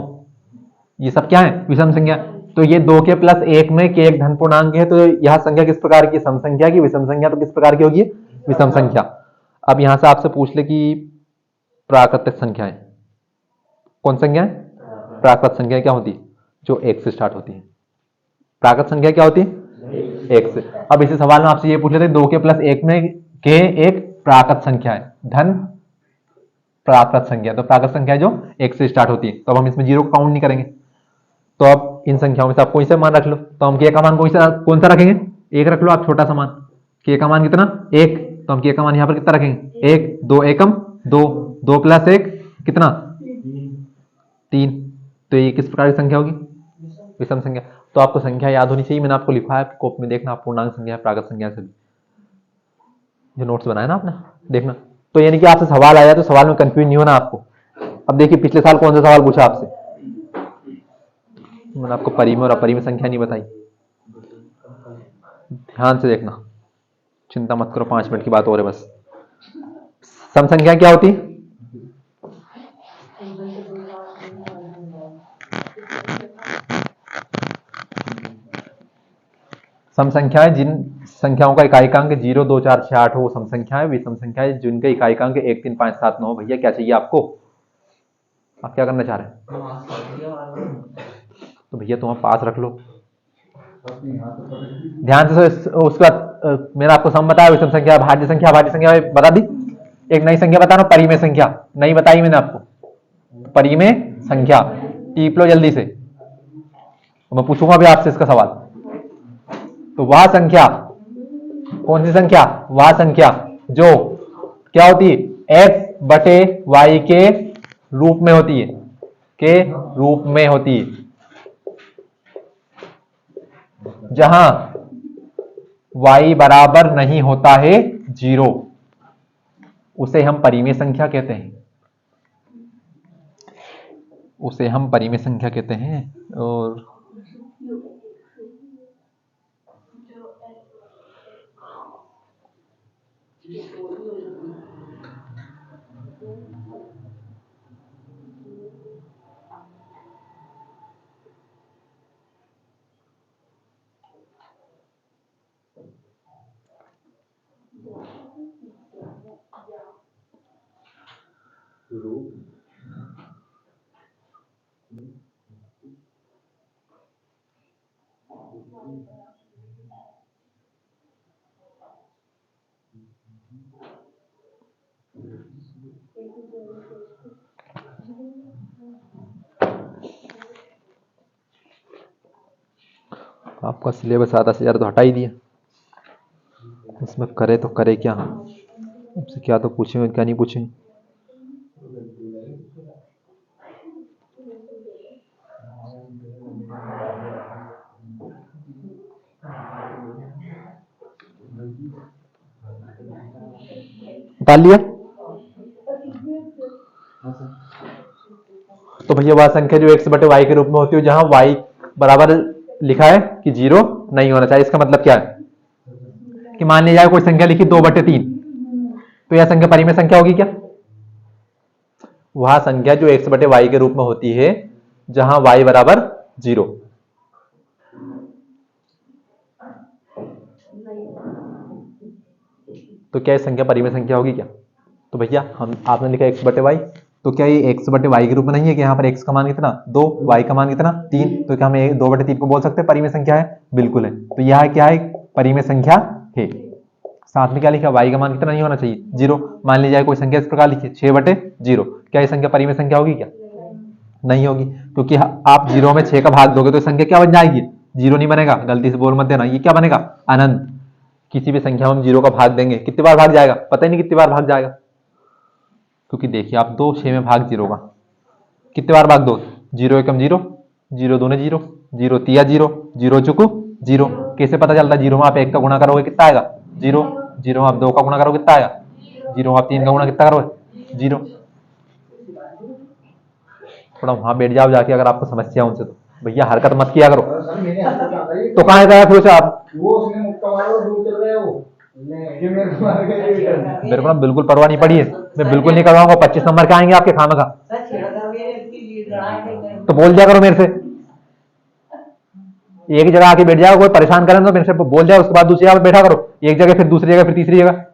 ये सब क्या है? विषम संख्या। तो ये 2 के प्लस 1 में के एक धन पूर्णांक है, तो यह संख्या किस प्रकार की? सम संख्या की। विषम संख्या तो किस प्रकार की होगी? विषम संख्या। अब यहां से आपसे पूछ ले कि प्राकृतिक संख्याएं कौन संख्या है? प्राकृत संख्या क्या होती है? जो 1 से स्टार्ट होती है। प्राकृत संख्या क्या होती है? 1 से। अब इसी सवाल में आपसे ये पूछ लेते 2 के प्लस 1 में के एक प्राकृत संख्या है, धन प्राकृत संख्या। तो प्राकृत संख्या जो 1 से स्टार्ट होती है, तो अब हम इसमें 0 को काउंट नहीं करेंगे। तो अब इन संख्याओं में से आप कोई सा मान रख लो। तो हम के का मान कौन सा रखेंगे? 1 रख लो आप, छोटा सा मान। के का मान कितना? 1। तो हम के का मान यहां पर कितना रखेंगे? 1। 2 एकम 2, 2 प्लस 1 कितना? 3। तो ये किस प्रकार की संख्या होगी? विषम संख्या। तो आपको संख्या याद होनी चाहिए। मैंने आपको लिखा है कॉपी में, देखना आप पूर्णांक संख्या, प्राकृत संख्या से जो नोट्स बनाया ना आपने, देखना। तो यानी कि आपसे सवाल आया तो सवाल में कंफ्यूज नहीं होना आपको। अब देखिए पिछले साल कौन सा सवाल पूछा आपसे? मैंने आपको परिमेय और अपरिमेय संख्या नहीं बताई। ध्यान से देखना, चिंता मत करो, 5 मिनट की बात हो रही है बस। सम संख्या क्या होती? सम संख्याएं जिन संख्याओं का इकाइकांक 0 2 4 6 8 हो वो सम संख्या है। विषम संख्या है जिनके इकाइकांक 1 3 5 7 9। भैया क्या चाहिए आपको? आप क्या करना चाह रहे हैं? तो भैया तुम पास रख लो ध्यान से। उसके बाद मैंने आपको सम बताया, विषम संख्या, भाज्य संख्या, भाज्य संख्या बता दी। एक नई संख्या बता रहा हूं, परिमेय संख्या। नहीं बताई मैंने आपको, परिमेय संख्या। टीप लो जल्दी से, मैं पूछूंगा भी आपसे इसका सवाल। तो वह संख्या, कौन सी संख्या? वह संख्या जो क्या होती है? x बटे y के रूप में होती है, के रूप में होती है, जहां y बराबर नहीं होता है 0, उसे हम परिमेय संख्या कहते हैं। उसे हम परिमेय संख्या कहते हैं। और आपका सिलेबस आधा से ज्यादा तो हटा ही दिया। इसमें करे तो करे क्या? आपसे क्या तो पूछेंगे, क्या नहीं पूछेंगे। डाल लिया? तो भैया वह संख्या जो x बटे y के रूप में होती है जहां y बराबर लिखा है कि 0 नहीं होना चाहिए। इसका मतलब क्या है कि मान लीजिए कोई संख्या लिखी 2/3, तो यह संख्या परिमेय संख्या होगी क्या? वह संख्या जो x बटे y के रूप में होती है जहां y बराबर 0। तो क्या ये संख्या परिमेय संख्या होगी क्या? तो भैया हम आपने लिखा x बटे y, तो क्या ये x बटे y के रूप में नहीं है कि यहाँ पर x का मान कितना 2, y का मान कितना 3, तो क्या हम 2/3 को बोल सकते हैं परिमेय संख्या है? बिल्कुल है। तो यह क्या है? परिमेय संख्या है। साथ में क्या लिखा? y का मान कितना नहीं होना चाहिए? 0। मान लीजिए कोई संख्या इस प्रकार लिखिए 6/0, क्या ये संख्या परिमेय संख्या होगी क्या? नहीं होगी, क्योंकि आप 0 में 6 का भाग दोगे तो संख्या क्या बन जाएगी? 0 नहीं बनेगा, गलती से बोल मत देना, ये क्या बनेगा? अनंत। किसी भी संख्या में हम 0 का भाग देंगे कितनी बार भाग जाएगा? पता ही नहीं कितनी बार भाग जाएगा, क्योंकि देखिए आप 2 6 में भाग 0 का कितने बार भाग दो? 0 एकम 0, 0 दूने 0, 0 तिया 0, 0 चुकू 0। कैसे पता चलता है? 0 में आप 1 का गुणा करोगे कितना आएगा? 0। 0 में आप 2 का गुणा करोगे कितना आएगा? 0 में आप 3 का गुणा कितना करोगे? 0। थोड़ा वहां बैठ जाओ जाके अगर आपको समस्या उनसे, तो भैया हरकत मत किया करो। तो कहाँ गया फिर से आप? मेरे को ना बिल्कुल परवाह नहीं पड़ी है, मैं बिल्कुल नहीं करवाऊंगा। 25 नंबर के आएंगे आपके खामे का, तो बोल दिया करो मेरे से। एक ही जगह आके बैठ जाओ, कोई परेशान करें तो मेरे से बोल जाओ, उसके बाद दूसरी जगह बैठा करो। एक जगह फिर दूसरी जगह फिर तीसरी जगह।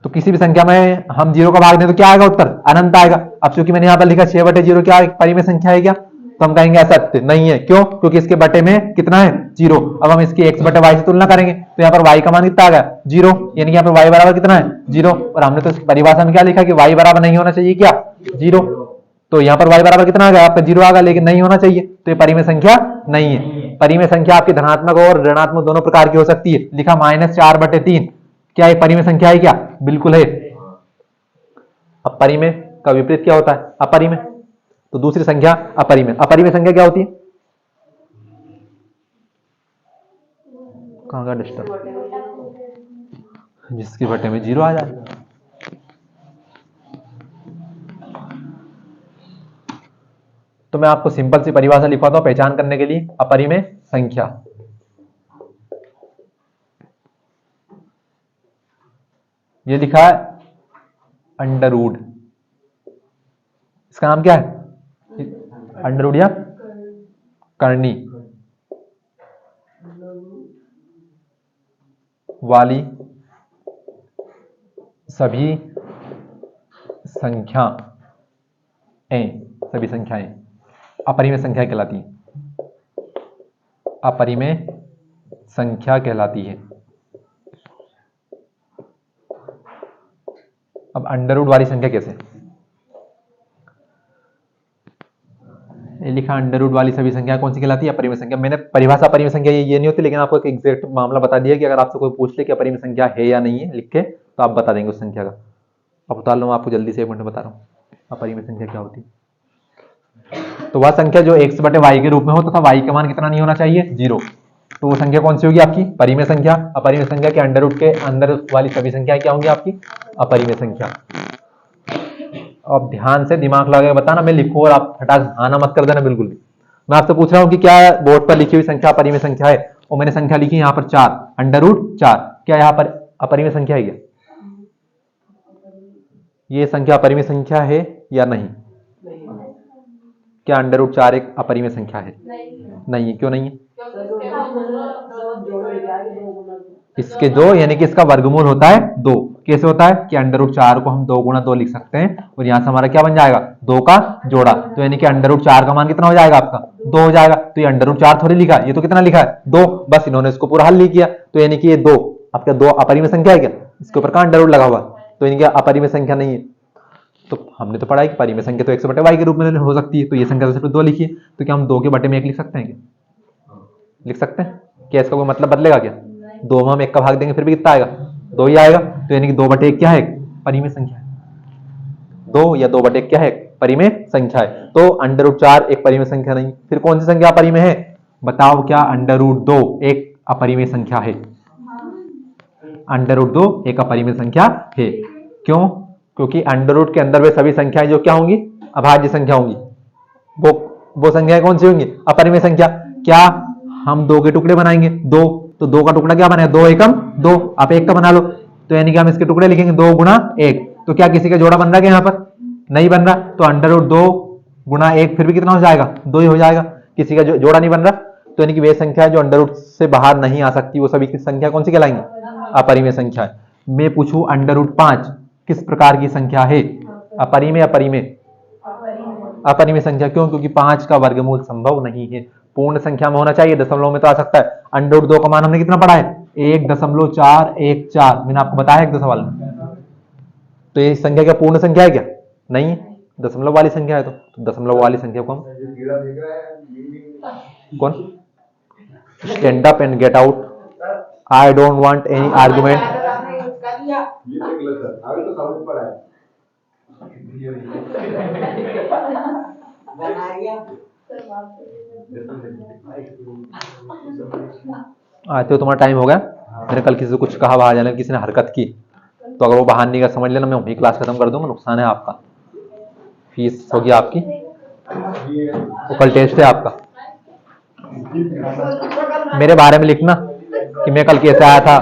तो किसी भी संख्या में हम 0 का भाग दें तो क्या आएगा? उत्तर अनंत आएगा। अब चूंकि मैंने यहाँ पर लिखा 6/0 क्या एक परिमेय संख्या है क्या? तो हम कहेंगे असत्य नहीं है। क्यों? क्योंकि इसके बटे में कितना है? 0। अब हम इसकी x बटे y से तुलना करेंगे तो यहाँ पर y का मान कितना आ गया? 0, यानी कि यहाँ पर y बराबर कितना है? 0। और हमने तो इसकी परिभाषा में क्या लिखा कि y बराबर नहीं होना चाहिए क्या? 0। तो यहाँ पर y बराबर कितना आ गया? आपका 0 आ गया, लेकिन नहीं होना चाहिए, तो ये परिमेय संख्या नहीं है। परिमेय संख्या आपकी धनात्मक और ऋणात्मक दोनों प्रकार की हो सकती है। लिखा -4/3, क्या ये परिमेय संख्या है क्या? बिल्कुल है। अब परिमेय का विपरीत क्या होता है? अपरिमेय। तो दूसरी संख्या अपरिमेय। अपरिमेय संख्या क्या होती है? कहां का डिस्टर्ब? जिसके बटे में 0 आ जाए। तो मैं आपको सिंपल सी परिभाषा लिखवाता हूं पहचान करने के लिए। अपरिमेय संख्या ये लिखा है अंडर रूट, इसका नाम क्या है? अंडर रूट या करनी वाली सभी संख्याएं अपरिमेय संख्या कहलाती है। अपरिमेय संख्या कहलाती है। अब अंडर रूट वाली संख्या कैसे? ये लिखा अंडर रूट वाली सभी संख्या कौन सी कहलाती है? अपरिमेय संख्या। मैंने परिभाषा अपरिमेय संख्या ये नहीं होती, लेकिन आपको एक एग्जैक्ट मामला बता दिया कि अगर आपसे कोई पूछ ले कि अपरिमेय संख्या है या नहीं है लिख के, तो आप बता देंगे उस संख्या का। अब बता लो, आपको जल्दी से 1 मिनट में बता रहा हूँ अपरिमेय संख्या क्या होती है। तो वह संख्या जो x बटे y के रूप में हो तथा y का मान कितना नहीं होना चाहिए? 0। तो वो संख्या कौन सी होगी आपकी? परिमेय संख्या। अपरिमेय संख्या के अंडर रूट के अंदर वाली सभी संख्याएं क्या होंगी आपकी? अपरिमेय संख्या। अब ध्यान से दिमाग लगा के बताना, मैं लिखूं और आप फटाक आना मत कर देना बिल्कुल भी। मैं आपसे पूछ रहा हूं कि क्या बोर्ड पर लिखी हुई संख्या अपरिमेय संख्या है? और मैंने संख्या लिखी यहाँ पर 4, अंडर रूट 4, क्या यहाँ पर अपरिमेय संख्या है क्या? ये संख्या अपरिमेय संख्या है या नहीं? क्या अंडर रूट 4 एक अपरिमेय संख्या है? नहीं है। क्यों नहीं है? इसके 2 यानी कि इसका वर्गमूल होता है 2। कैसे होता है कि अंडर रूट 4 को हम 2 गुणा 2 लिख सकते हैं, और यहां से हमारा क्या बन जाएगा? 2 का जोड़ा। तो यानी कि अंडर रूट 4 का मान कितना हो जाएगा आपका? 2 हो जाएगा। तो ये अंडर रूट 4 थोड़ी लिखा है, ये तो कितना लिखा है? 2। बस इन्होंने इसको पूरा हल नहीं किया, तो यानी कि ये 2 आपका 2 अपरिमेय संख्या है क्या? इसके ऊपर कहां अंडर रूट लगा हुआ? तो यानी कि अपरिमेय संख्या नहीं है। तो हमने तो पढ़ा है कि परिमेय संख्या तो x बटे y के रूप में हो सकती है, तो ये संख्या तो सिर्फ 2 लिखी है। तो क्या हम 2 के बटे में 1 लिख सकते हैं क्या? लिख सकते हैं क्या? इसका कोई मतलब बदलेगा क्या? 2 में हम 1 का भाग देंगे फिर भी कितना आएगा? 2 ही आएगा। तो यानी कि 2 बटे 1 क्या है? परिमेय संख्या है। 2 या 2 बटे 1 क्या है? परिमेय संख्या है। तो अंडर रूट 4 एक परिमेय संख्या नहीं। फिर कौन सी संख्या अपरिमेय है? बताओ, क्या अंडर रूट 2 एक अपरिमेय संख्या है? अंडर रूट 2 एक अपरिमेय संख्या है। क्यों? क्योंकि अंडर रूट के अंदर वे सभी संख्याएं जो क्या होंगी, अभाज्य संख्या होंगी। वो संख्याएं कौन सी होंगी, अपरिमेय संख्या। क्या हम 2 के टुकड़े बनाएंगे, 2, तो 2 का टुकड़ा क्या बनेगा, 2 एकम 2, आप 1 का बना लो, तो यानी कि हम इसके टुकड़े लिखेंगे 2 गुणा 1। तो क्या किसी का जोड़ा बन रहा है यहाँ पर, नहीं बन रहा, तो अंडर रूट 2 गुणा 1 फिर भी कितना हो जाएगा, 2 ही हो जाएगा, किसी का जोड़ा नहीं बन रहा। तो यानी कि वे संख्या जो अंडर रूट से बाहर नहीं आ सकती वो सभी की संख्या कौन सी कहलाएंगी, अपरिमेय संख्या है। मैं पूछूं अंडर रूट 5 किस प्रकार की संख्या है, अपरिमेय अपरिमेय अपरिमेय संख्या। क्यों, क्योंकि 5 का वर्गमूल संभव नहीं है, पूर्ण संख्या में होना चाहिए, दशमलव में तो आ सकता है। अंडर रूट 2 का मान हमने कितना पढ़ा है, 1.414, मैंने आपको बताया एक दो सवाल में। तो ये संख्या क्या पूर्ण संख्या है क्या, नहीं है, दशमलव वाली संख्या है। तो दशमलव वाली संख्या को हम कौन, stand up and get out, I don't want any argument. आते हो, तुम्हारा टाइम हो गया। मैंने कल किसी से कुछ कहा बाहर जाने, किसी ने हरकत की, तो अगर वो बाहर नहीं कर समझ लेना, मैं वही क्लास खत्म कर दूंगा, नुकसान है आपका, फीस होगी आपकी, वो कल टेस्ट है आपका। मेरे बारे में लिखना कि मैं कल कैसे आया था।